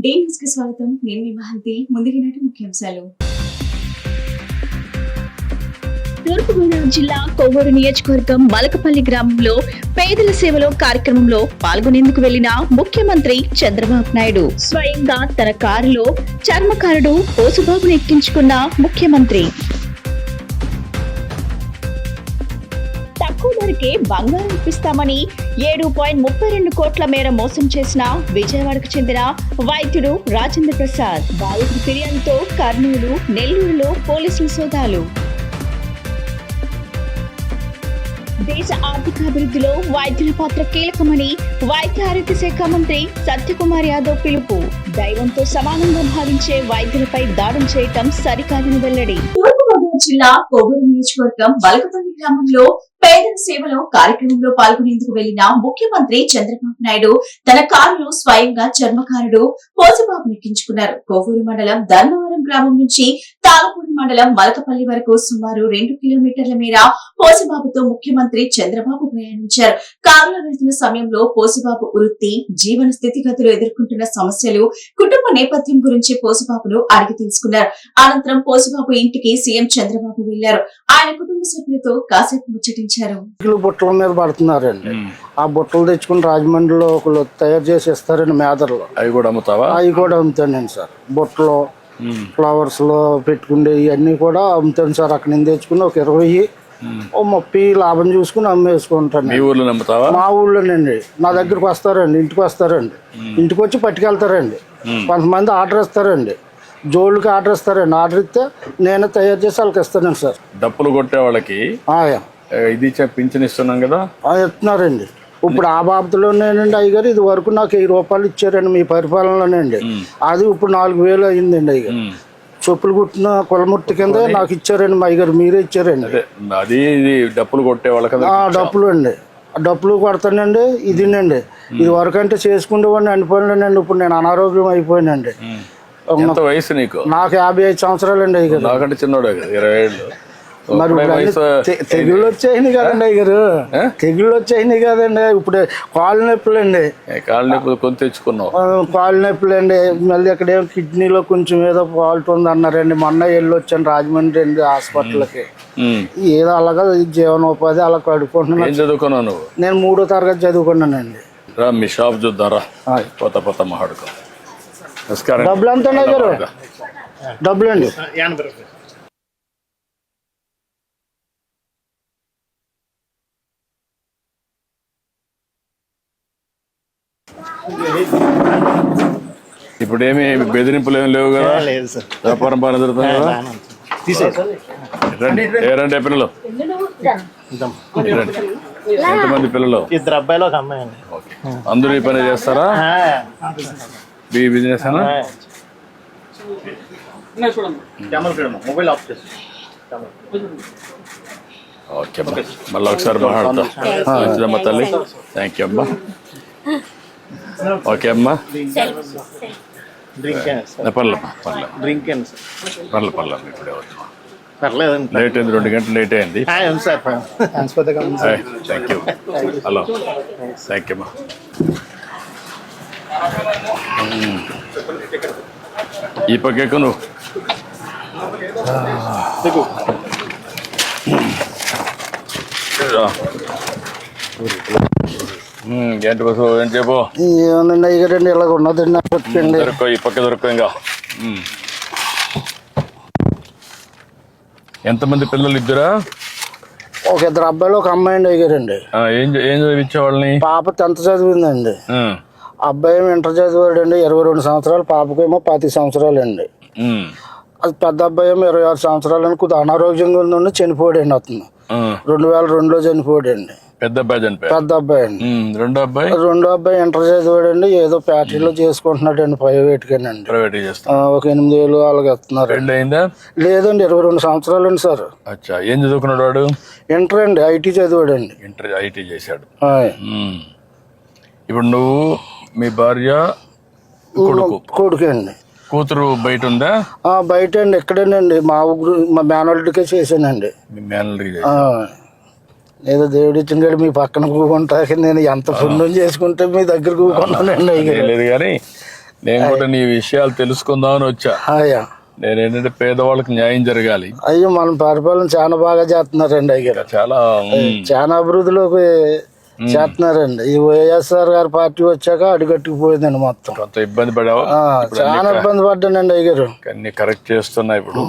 Day news కి స్వాగతం. నేను మీ మహంతి. ముందుగినట్టు ముఖ్యాంశాలు. తూర్పుగోదావరి జిల్లా కొవ్వూరు నియోజకవర్గం మలకపల్లి గ్రామంలో పేదల సేవలో కార్యక్రమంలో పాల్గొనేందుకు వెళ్లిన ముఖ్యమంత్రి చంద్రబాబు నాయుడు స్వయంగా తన కారులో చర్మకారుడు పోసుబాబును ఎక్కించుకున్న ముఖ్యమంత్రి. తక్కువ ధరకే బంగారం ఇప్పిస్తామని 7.32 కోట్ల మేర మోసం చేసిన విజయవాడకు చెందిన వైద్యుడు రాజేంద్ర ప్రసాద్. బాధితుడి ఫిర్యాదుతో కర్నూలు, నెల్లూరులో పోలీసుల సోదాలు. దేశ ఆర్థికాభివృద్ధిలో వైద్యుల పాత్ర కీలకమని వైద్య ఆరోగ్య శాఖ మంత్రి సత్యకుమార్ యాదవ్ పిలుపు. దైవంతో సమానంగా భావించే వైద్యులపై దాడులు చేయటం సరికాదని వెల్లడి. తూర్పుగోదావరి జిల్లా కొవ్వూరు నియోజకవర్గం మలకపల్లి గ్రామంలో పేదల సేవలో కార్యక్రమంలో పాల్గొనేందుకు వెళ్లిన ముఖ్యమంత్రి చంద్రబాబు నాయుడు తన కారులో స్వయంగా చర్మకారుడు పోసుబాబును ఎక్కించుకున్నారు. కొవ్వూరు మండలం ధర్మవరం గ్రామం నుంచి తాళపూడి మండలం మలకపల్లి వరకు సుమారు 2 కిలోమీటర్ల మేర పోసుబాబుతో ముఖ్యమంత్రి చంద్రబాబు ప్రయాణించారు. కారులో వెళ్తున్న సమయంలో పోసుబాబు వృత్తి, జీవన స్థితిగతులు ఎదుర్కొంటున్న సమస్యలు, కుటుంబ నేపథ్యం గురించి పోసుబాబును అడిగి తెలుసుకున్నారు. అనంతరం పోసుబాబు ఇంటికి సీఎం చంద్రబాబు వెళ్లారు. ఆయన కుటుంబ సభ్యులతో కాసేపు ముచ్చటించారు. బుట్టల మీద పడుతున్నారండి. ఆ బుట్టలు తెచ్చుకుని రాజమండ్రిలో ఒకళ్ళు తయారు చేసి ఇస్తారండి మేదర్లో. అవి కూడా అమ్ముతావా? అవి కూడా అమ్ముతానండి సార్. బుట్టలు, ఫ్లవర్స్ లో పెట్టుకుండే ఇవన్నీ కూడా అమ్ముతాను సార్. అక్కడ నుంచి తెచ్చుకుని ఒక 20-30 లాభం చూసుకుని అమ్మేసుకుంటాను. మీ ఊర్లో అమ్ముతావా? మా ఊళ్ళోనండి. నా దగ్గరకు వస్తారండి, ఇంటికి వస్తారండి. ఇంటికి వచ్చి పట్టుకెళ్తారండి. కొంతమంది ఆర్డర్ ఇస్తారండి, జోళ్ళకి ఆర్డర్ ఇస్తారండి. ఆర్డర్ ఇస్తే నేనే తయారు చేసి వాళ్ళకి ఇస్తానండి సార్. డప్పులు కొట్టే వాళ్ళకి ఇది పింఛన్ ఇస్తున్నాం కదా, ఇస్తున్నారండి. ఇప్పుడు ఆ బాబతులోనేనండి అయ్యగారు. ఇది వరకు నాకు 1000 రూపాయలు ఇచ్చారండి మీ పరిపాలనలోనండి. అది ఇప్పుడు 4000 అయిందండి అయ్యగారు. చెప్పులు కుట్టిన కులమూర్తి కింద నాకు ఇచ్చారండి మా అయ్యగారు. మీరే ఇచ్చారండి. అది డప్పులు కొట్టే వాళ్ళకి డప్పులు అండి. డప్పులు కొడతానండి. ఇదినండి. ఇది వరకు అంటే చేసుకునేవాడిని అనిపోయినానండి. ఇప్పుడు నేను అనారోగ్యం అయిపోయానండి. ఎంత వయసు నీకు? నాకు 55 సంవత్సరాలండి అయ్యగారు. నాకంటే చిన్నోడే, 20 ఏళ్ళు. మరి తెగుళ్ళు వచ్చాయి కదండి అయ్యారు. తెగుళ్ళు వచ్చాయి కదండి. ఇప్పుడు కాళ్ళు నొప్పులు అండి. కాళ్ళు నొప్పులు కొని తెచ్చుకున్నావు? కాళ్ళు నొప్పులు అండి. మళ్ళీ అక్కడేమో కిడ్నీలో కొంచెం ఏదో ఫాల్ట్ ఉంది అన్నారండి. మొన్న వెళ్ళొచ్చాను రాజమండ్రి అండి హాస్పిటల్కి. ఏదో అలాగా జీవనోపాధి అలా కడుక్కుంటున్నాను. ఏం చదువుకున్నావు నువ్వు? నేను 3వ తరగతి చదువుకున్నానండి. రా మీ షాప్ చూద్దారా. కొత్త మహాడుకో. డబ్బులు ఎంత ఉన్నాయి గారు? డబ్బులు అండి ఇప్పుడు ఏమి బెదిరింపులు ఏమి లేవు కదా? వ్యాపారం బాగా జరుగుతుంది కదా? రండి పిల్లలు. ఎంతమంది పిల్లలు? 2 అబ్బాయిలు, 1 అమ్మాయి అండి. అందరూ ఈ పని చేస్తారా? బిజినెస్ ఓకే అమ్మా. మళ్ళీ ఒకసారి మాట్లాడతా. మంచిదమ్మా తల్లి. థ్యాంక్ యూ అమ్మా. ఓకే అమ్మా. పర్లేదు ఇప్పుడే వచ్చా. లేట్ అయింది, 2 గంటలు లేట్ అయింది. Thank you. Hello, thank you అమ్మా. ఈ పక్క నువ్వు ఏంటి బస్సు ఏం చెప్పు? ఏమన్నా అయ్యారండి ఇలాగ ఉన్నదండి. దొరకో, ఈ పక్క దొరకో. ఇంకా ఎంతమంది పిల్లలు? 2? ఒక 2 అబ్బాయిలు, 1 అమ్మాయి అండి అయ్యారండి. ఏం చదివించేవాళ్ళని? పాప 10th చదివిందండి. అబ్బాయి ఇంటర్ చదివాడండి. 22 సంవత్సరాలు. పాపకేమో 25 సంవత్సరాలు అండి. అది పెద్ద అబ్బాయి ఏమో 26 సంవత్సరాలు. కొద్దిగా అనారోగ్యంగా ఉండి చనిపోయాడండి. అతను 2002లో చనిపోయాడండి. పెద్ద అబ్బాయి చనిపోయాడు. పెద్ద అబ్బాయి అండి. రెండో అబ్బాయి ఇంటర్ చదివాడండి. ఏదో ఫ్యాక్టరీలో చేసుకుంటున్నాడు అండి. ప్రైవేట్ ఒక 8000 అలాగే ఇస్తున్నారు. లేదండి, 22 సంవత్సరాలు అండి సార్. ఏం చదువుకున్నాడు వాడు? ఇంటర్ అండి. ఐటీ చదివాడండి. ఐటీ చేశాడు. ఇప్పుడు నువ్వు, మీ భార్య, కొడుకు అండి. కూతురు బయట ఉందా? బయట అండి. ఇక్కడేనండి. మా మేనల్లుడికే చేశానండి. మీ మేనల్లుడికి ఏదో దేవుడు ఇచ్చిన మీ పక్కన కూకుంటా. నేను ఎంత పుణ్యం చేసుకుంటే మీ దగ్గర కూకున్నానండి. లేదు కానీ నేను కూడా నీ విషయాలు తెలుసుకుందామని వచ్చా. అయ్యా నేనేంటంటే పేదవాళ్ళకి న్యాయం జరగాలి. అయ్యో మన పరిపాలన చాలా బాగా చేస్తున్నారండి అయ్యారు, చాలా అభివృద్ధిలోకి చేస్తున్నారండి. ఈ వైఎస్ఆర్ గారి పార్టీ వచ్చాక అడుగట్టుకుపోయిందండి మొత్తం. కొంత ఇబ్బంది పడావా? చాలా ఇబ్బంది పడ్డానండి అయ్యారు. అన్ని కరెక్ట్ చేస్తున్నా. ఇప్పుడు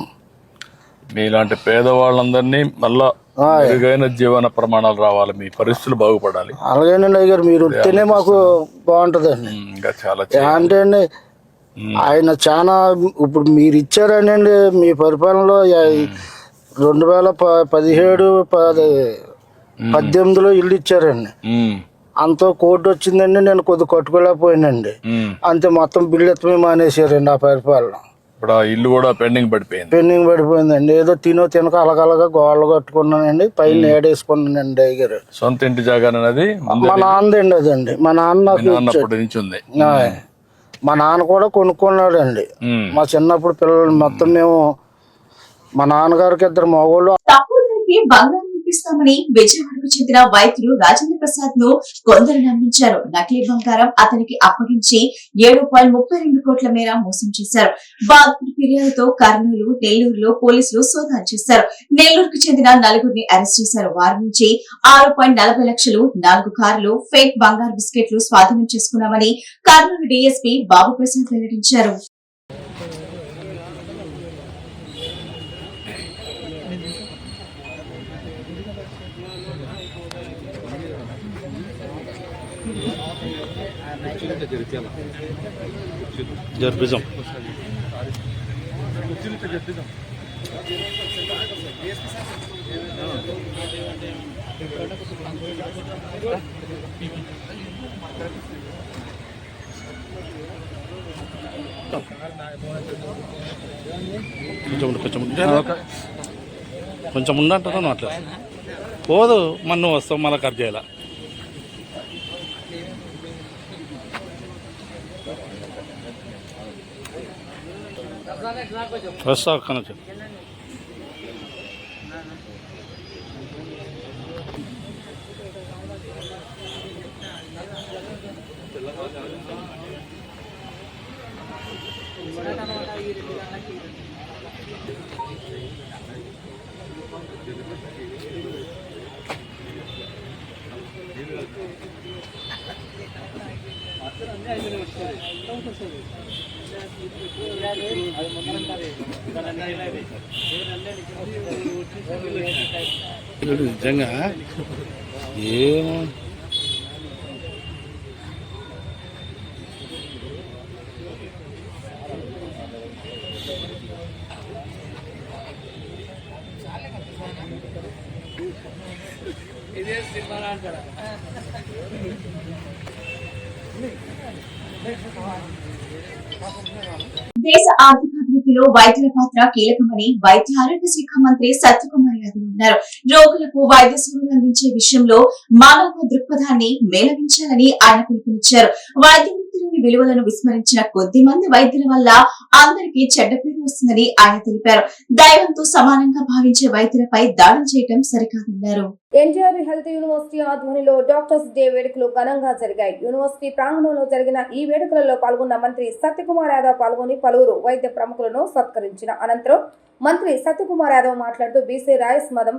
మీలాంటి పేదవాళ్ళందరినీ మళ్ళా మెరుగైన జీవన ప్రమాణాలు రావాలి, మీ పరిస్థితులు బాగుపడాలి. అలాగేనండి అయ్యారు, మీరు ఉంటేనే మాకు బాగుంటదండి. ఇంకా చాలా అంటే అండి ఆయన చాలా ఇప్పుడు మీరు ఇచ్చారనండి మీ పరిపాలనలో 2017, 18లో ఇల్లు ఇచ్చారండి. అంత కోర్టు వచ్చిందండి, నేను కొద్దిగా కట్టుకోలేకపోయానండి. అంతే మొత్తం బిల్లు ఎత్తమే మానేసారండి ఆ పరిపాలన. ఇప్పుడు ఆ ఇల్లు కూడా పెండింగ్ పడిపోయిందండి. ఏదో తినక అలగలగా గోడలు కట్టుకున్నానండి, పైన ఏడేసుకున్నానండి అయ్యారు. సొంత ఇంటి జాగానది మా నాన్నదండి అదండి. మా నాన్న మా నాన్న కూడా కొనుక్కున్నాడండి. మా చిన్నప్పుడు పిల్లలు మొత్తం మేము మా నాన్నగారికి 2 మగవాళ్ళు. తక్కువ ధరకి బంగారం ఇప్పిస్తామని విజయవాడకు చెందిన వైద్యులు రాజేంద్ర ప్రసాద్ ను కొందరు నమ్మించారు. నకిలీ బంగారం అతనికి అప్పగించి 7.32 కోట్ల మేర మోసం చేశారు. బాధితుడి ఫిర్యాదుతో కర్నూలు, నెల్లూరులో పోలీసులు సోదాలు చేశారు. నెల్లూరుకు చెందిన 4గురిని అరెస్ట్ చేశారు. వారి నుంచి 6.40 లక్షలు, 4 కార్లు, ఫేక్ బంగారు బిస్కెట్లు స్వాధీనం చేసుకున్నామని కర్నూలు డీఎస్పీ బాబు ప్రసాద్ వెల్లడించారు. జరిపిజం కొంచెం ఉండంటాను అట్లా పోదు. మన నువ్వు వస్తావు మళ్ళీ కట్ చేయాల. వస్తా కనొచ్చు. నిజంగా ఏమో దేశ ఆర్థికాభివృద్ధిలో వైద్యుల పాత్ర కీలకమని వైద్య ఆరోగ్య శాఖ మంత్రి సత్యకుమార్ యాదవ్ అన్నారు. రోగులకు వైద్య సేవలు అందించే విషయంలో మానవ దృక్పథాన్ని మేళవించాలని ఆయన పిలుపునిచ్చారు. వైద్య వృత్తిలోని విలువలను విస్మరించిన కొద్ది మంది వైద్యుల వల్ల అందరికీ చెడ్డ పేరు వస్తుందని ఆయన తెలిపారు. దైవంతో సమానంగా భావించే వైద్యులపై దాడులు చేయడం సరికాదన్నారు. ఎన్టీఆర్ హెల్త్ యూనివర్సిటీ ఆధ్వర్యంలో డాక్టర్స్ డే వేడుకలు ఘనంగా జరిగాయి. యూనివర్సిటీ ప్రాంగణంలో జరిగిన ఈ వేడుకలలో పాల్గొన్న మంత్రి సత్యకుమార్ యాదవ్ పాల్గొని పలువురు వైద్య ప్రముఖులను సత్కరించిన అనంతరం మంత్రి సత్యకుమార్ యాదవ్ మాట్లాడుతూ బీసీ రాయస్ మదం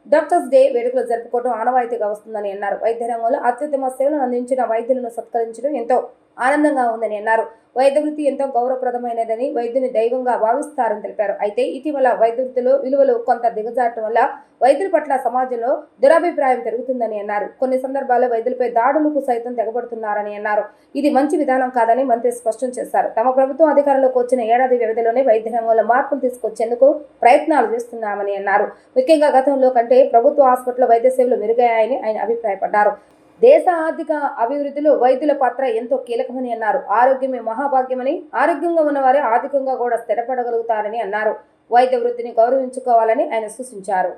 డాక్టర్స్ డే వేడుకలు జరుపుకోవడం ఆనవాయితీగా వస్తుందని అన్నారు. వైద్య రంగంలో అత్యుత్తమ సేవలను అందించిన వైద్యులను సత్కరించడం ఎంతో ఆనందంగా ఉందని అన్నారు. వైద్య వృత్తి ఎంతో గౌరవప్రదమైనదని, వైద్యుని దైవంగా భావిస్తారని తెలిపారు. అయితే ఇటీవల వైద్య వృత్తిలో విలువలు కొంత దిగజారటం వల్ల వైద్యుల పట్ల సమాజంలో దురభిప్రాయం పెరుగుతుందని అన్నారు. కొన్ని సందర్భాల్లో వైద్యులపై దాడులకు సైతం తెగబడుతున్నారని అన్నారు. ఇది మంచి విధానం కాదని మంత్రి స్పష్టం చేశారు. తమ ప్రభుత్వం అధికారంలోకి వచ్చిన ఏడాది వ్యవధిలోనే వైద్య రంగంలో మార్పులు తీసుకొచ్చేందుకు ప్రయత్నాలు చేస్తున్నామని అన్నారు. ముఖ్యంగా గతంలో కంటే ప్రభుత్వ హాస్పిటల్లో వైద్య సేవలు మెరుగయ్యాయని ఆయన అభిప్రాయపడ్డారు. దేశ ఆర్థిక అభివృద్ధిలో వైద్యుల పాత్ర ఎంతో కీలకమని అన్నారు. ఆరోగ్యమే మహాభాగ్యమని, ఆరోగ్యంగా ఉన్నవారే ఆర్థికంగా కూడా స్థిరపడగలుగుతారని అన్నారు. వైద్య వృత్తిని గౌరవించుకోవాలని ఆయన సూచించారు.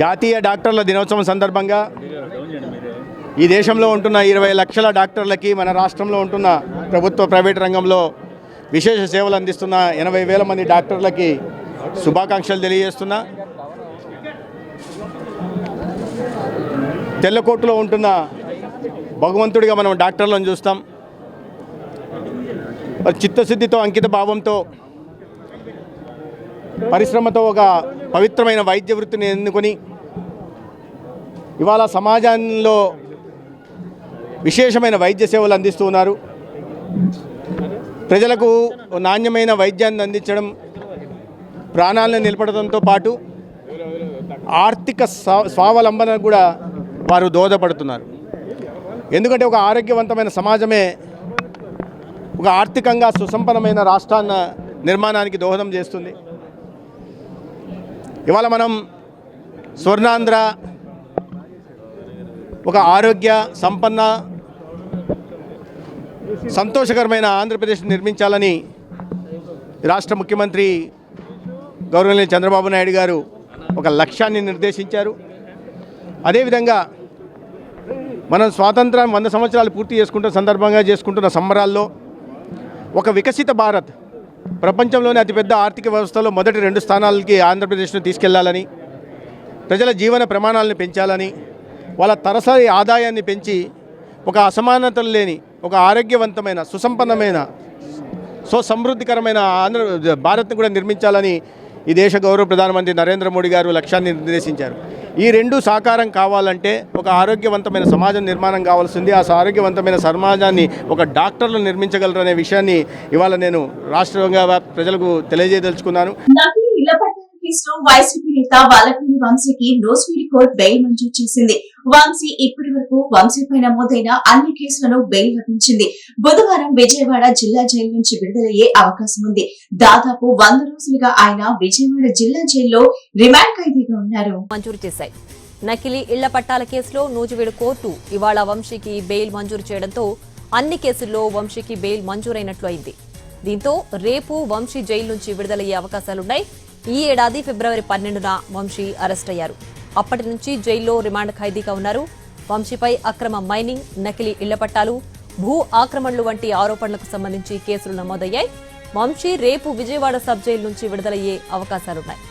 జాతీయ డాక్టర్ల దినోత్సవం సందర్భంగా ఈ దేశంలో ఉంటున్న 20 లక్షల డాక్టర్లకి, మన రాష్ట్రంలో ఉంటున్న ప్రభుత్వ ప్రైవేట్ రంగంలో విశేష సేవలు అందిస్తున్న 80,000 మంది డాక్టర్లకి శుభాకాంక్షలు తెలియజేస్తున్నా. తెల్లకోటలో ఉంటున్న భగవంతుడిగా మనం డాక్టర్లను చూస్తాం. చిత్తశుద్ధితో, అంకిత భావంతో, పరిశ్రమతో ఒక పవిత్రమైన వైద్య వృత్తిని ఎన్నుకొని ఇవాళ సమాజంలో విశేషమైన వైద్య సేవలు అందిస్తూ ఉన్నారు. ప్రజలకు నాణ్యమైన వైద్యాన్ని అందించడం, ప్రాణాలను నిలపడంతో పాటు ఆర్థిక స్వావలంబన కూడా వారు దోహదపడుతున్నారు. ఎందుకంటే ఒక ఆరోగ్యవంతమైన సమాజమే ఒక ఆర్థికంగా సుసంపన్నమైన రాష్ట్రాన్న నిర్మాణానికి దోహదం చేస్తుంది. ఇవాళ మనం స్వర్ణాంధ్ర, ఒక ఆరోగ్య సంపన్న సంతోషకరమైన ఆంధ్రప్రదేశ్ నిర్మించాలని రాష్ట్ర ముఖ్యమంత్రి గౌరవనీయులు చంద్రబాబు నాయుడు గారు ఒక లక్ష్యాన్ని నిర్దేశించారు. అదేవిధంగా మనం స్వాతంత్రం 100 సంవత్సరాలు పూర్తి చేసుకుంటున్న సందర్భంగా చేసుకుంటున్న సంబరాల్లో ఒక వికసిత భారత్, ప్రపంచంలోనే అతిపెద్ద ఆర్థిక వ్యవస్థలో మొదటి 2 స్థానాలకి ఆంధ్రప్రదేశ్ను తీసుకెళ్లాలని, ప్రజల జీవన ప్రమాణాలను పెంచాలని, వాళ్ళ తరసరి ఆదాయాన్ని పెంచి ఒక అసమానతలు లేని, ఒక ఆరోగ్యవంతమైన, సుసంపన్నమైన, సమృద్ధికరమైన భారత్ను కూడా నిర్మించాలని ఈ దేశ గౌరవ ప్రధానమంత్రి నరేంద్ర మోడీ గారు లక్ష్యాన్ని నిర్దేశించారు. ఈ 2 సాకారం కావాలంటే ఒక ఆరోగ్యవంతమైన సమాజం నిర్మాణం కావాల్సింది. ఆ ఆరోగ్యవంతమైన సమాజాన్ని ఒక డాక్టర్లు నిర్మించగలరు అనే విషయాన్ని ఇవాళ నేను రాష్ట్రంగా ప్రజలకు తెలియజేయదలుచుకున్నాను. నకిలీ ఇళ్ల పట్టాల కేసులో వైసీపీ నేత వల్లభనేని వంశీకి నోస్వీడి కోర్టు బెయిల్ మంజూరు చేసింది. వంశీ ఇప్పటి వరకు వంశీపై నమోదైన అన్ని కేసులను బెయిల్ లభించింది. బుధవారం విజయవాడ జిల్లా జైలు నుంచి విడుదలయ్యే అవకాశం ఉంది. దాదాపు 100 రోజులుగా ఆయన విజయవాడ జిల్లా జైల్లో రిమాండ్ ఖైదీగా ఉన్నారు. మంజూరు చేశాయి. నకిలీ ఇళ్ల పట్టాల కేసులో నూజివీడు కోర్టు ఇవాళ వంశీకి బెయిల్ మంజూరు చేయడంతో అన్ని కేసుల్లో వంశీకి బెయిల్ మంజూరైనట్లు అయింది. దీంతో రేపు వంశీ జైలు నుంచి విడుదలయ్యే అవకాశాలున్నాయి. ఈ ఏడాది ఫిబ్రవరి 12న వంశీ అరెస్ట్ అయ్యారు. అప్పటి నుంచి జైల్లో రిమాండ్ ఖైదీగా ఉన్నారు. వంశీపై అక్రమ మైనింగ్, నకిలీ ఇళ్ల పట్టాలు, భూ ఆక్రమణలు వంటి ఆరోపణలకు సంబంధించి కేసులు నమోదయ్యాయి. వంశీ రేపు విజయవాడ సబ్ జైలు నుంచి విడుదలయ్యే అవకాశాలున్నాయి.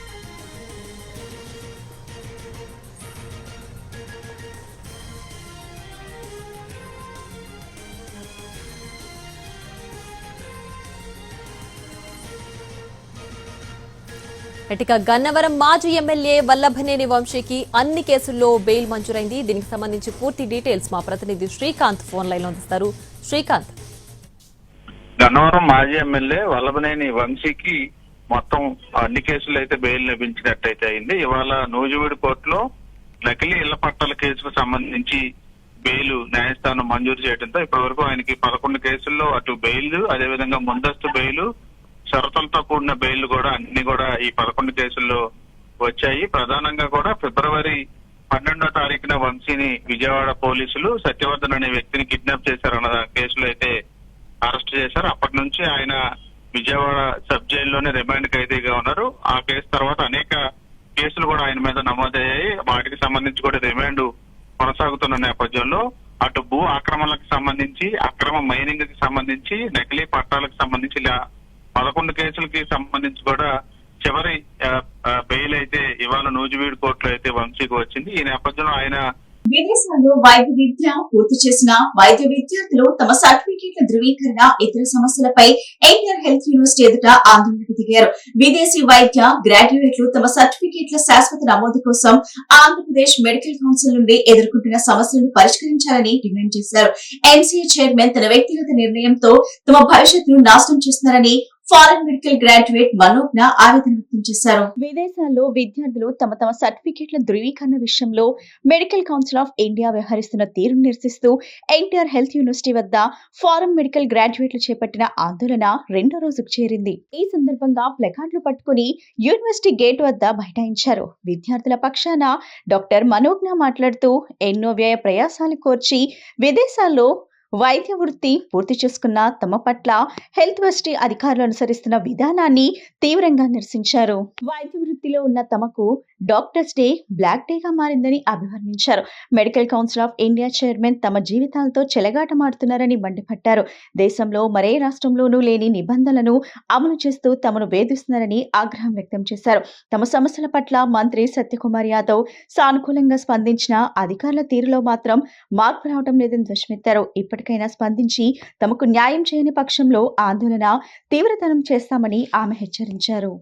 ఇక గన్నవరం మాజీ ఎమ్మెల్యే వల్లభనేని వంశీకి అన్ని కేసుల్లో బెయిల్ మంజూరైంది. దీనికి సంబంధించి పూర్తి డీటెయిల్స్ మా ప్రతినిధి శ్రీకాంత్ ఫోన్ లైన్ లో అందిస్తారు. శ్రీకాంత్, గన్నవరం మాజీ ఎమ్మెల్యే వల్లభనేని వంశీకి మొత్తం అన్ని కేసులు అయితే బెయిల్ లభించినట్టయితే అయింది. ఇవాళ నూజివీడు కోర్టులో నకిలీ ఇళ్ల పట్టాల కేసుకు సంబంధించి బెయిల్ న్యాయస్థానం మంజూరు చేయడంతో ఇప్పటి వరకు ఆయనకి 11 కేసుల్లో అటు బెయిల్, అదేవిధంగా ముందస్తు బెయిల్, షరతులతో కూడిన బెయిల్ కూడా అన్ని కూడా ఈ 11 కేసుల్లో వచ్చాయి. ప్రధానంగా కూడా ఫిబ్రవరి 12వ తారీఖున వంశీని విజయవాడ పోలీసులు సత్యవర్ధన్ అనే వ్యక్తిని కిడ్నాప్ చేశారన్న కేసులో అయితే అరెస్ట్ చేశారు. అప్పటి నుంచి ఆయన విజయవాడ సబ్ జైల్లోనే రిమాండ్ ఖైదీగా ఉన్నారు. ఆ కేసు తర్వాత అనేక కేసులు కూడా ఆయన మీద నమోదయ్యాయి. వాటికి సంబంధించి కూడా రిమాండ్ కొనసాగుతున్న నేపథ్యంలో అటు భూ ఆక్రమణలకు సంబంధించి, అక్రమ మైనింగ్ కి సంబంధించి, నకిలీ పట్టాలకు సంబంధించి ఇలా 11 కేసులకి సంబంధించి కూడా చివరి బెయిల్ అయితే ఇవాళ నూజివీడు కోర్టులో అయితే వంశీకి వచ్చింది. ఈ నేపథ్యంలో ఆయన విదేశాల్లో వైద్య విద్య పూర్తి చేసిన వైద్య విద్యార్థులు తమ సర్టిఫికేట్ల ధృవీకరణ, ఇతర సమస్యలపై ఎన్టీఆర్ హెల్త్ యూనివర్సిటీ ఎదుట ఆందోళనకు దిగారు. విదేశీ వైద్య గ్రాడ్యుయేట్లు తమ సర్టిఫికేట్ల శాశ్వత నమోదు కోసం ఆంధ్రప్రదేశ్ మెడికల్ కౌన్సిల్ నుండి ఎదుర్కొంటున్న సమస్యలను పరిష్కరించాలని డిమాండ్ చేశారు. ఎంసీఏ చైర్మన్ తన వ్యక్తిగత నిర్ణయంతో తమ భవిష్యత్తును నాశనం చేస్తున్నారని ఫారెన్ మెడికల్ గ్రాడ్యుయేట్ మనోజ్ఞ ఆవేదన వ్యక్తం చేశారు. విదేశాల్లో విద్యార్థులు తమ సర్టిఫికేట్ల ధృవీకరణ విషయంలో మెడికల్ కౌన్సిల్ ఆఫ్ ఇండియా వ్యవహరిస్తున్న తీరును నిరసిస్తూ ఎన్టీఆర్ హెల్త్ యూనివర్సిటీ వద్ద ఫారెన్ మెడికల్ గ్రాడ్యుయేట్లు చేపట్టిన ఆందోళన 2వ రోజుకు చేరింది. ఈ సందర్భంగా ప్లకార్డులు పట్టుకుని యూనివర్సిటీ గేట్ వద్ద బైఠాయించారు. విద్యార్థుల పక్షాన డాక్టర్ మనోజ్ఞ మాట్లాడుతూ ఎన్నో వ్యయ ప్రయాసాలు కోర్చి విదేశాల్లో వైద్య వృత్తి పూర్తి చేసుకున్న తమ పట్ల హెల్త్ యూనివర్సిటీ అధికారులు అనుసరిస్తున్న విధానాన్ని తీవ్రంగా నిరసించారు. వైద్య వృత్తి స్థితిలో ఉన్న తమకు డాక్టర్స్ డే బ్లాక్ డేగా మారిందని అభివర్ణించారు. Medical council of India chairman తమ జీవితాలతో చెలగాటమాడుతున్నారని మండిపడ్డారు. దేశంలో మరే రాష్ట్రంలోనూ లేని నిబంధనలను అమలు చేస్తూ తమను వేధిస్తున్నారని ఆగ్రహం వ్యక్తం చేశారు. తమ సమస్యల పట్ల మంత్రి సత్యకుమార్ యాదవ్ సానుకూలంగా స్పందించిన అధికారుల తీరులో మాత్రం మార్పు రావడం లేదని ధ్వజమెత్తారు. ఇప్పటికైనా స్పందించి తమకు న్యాయం చేయని పక్షంలో ఆందోళన తీవ్రతరం చేస్తామని ఆమె హెచ్చరించారు.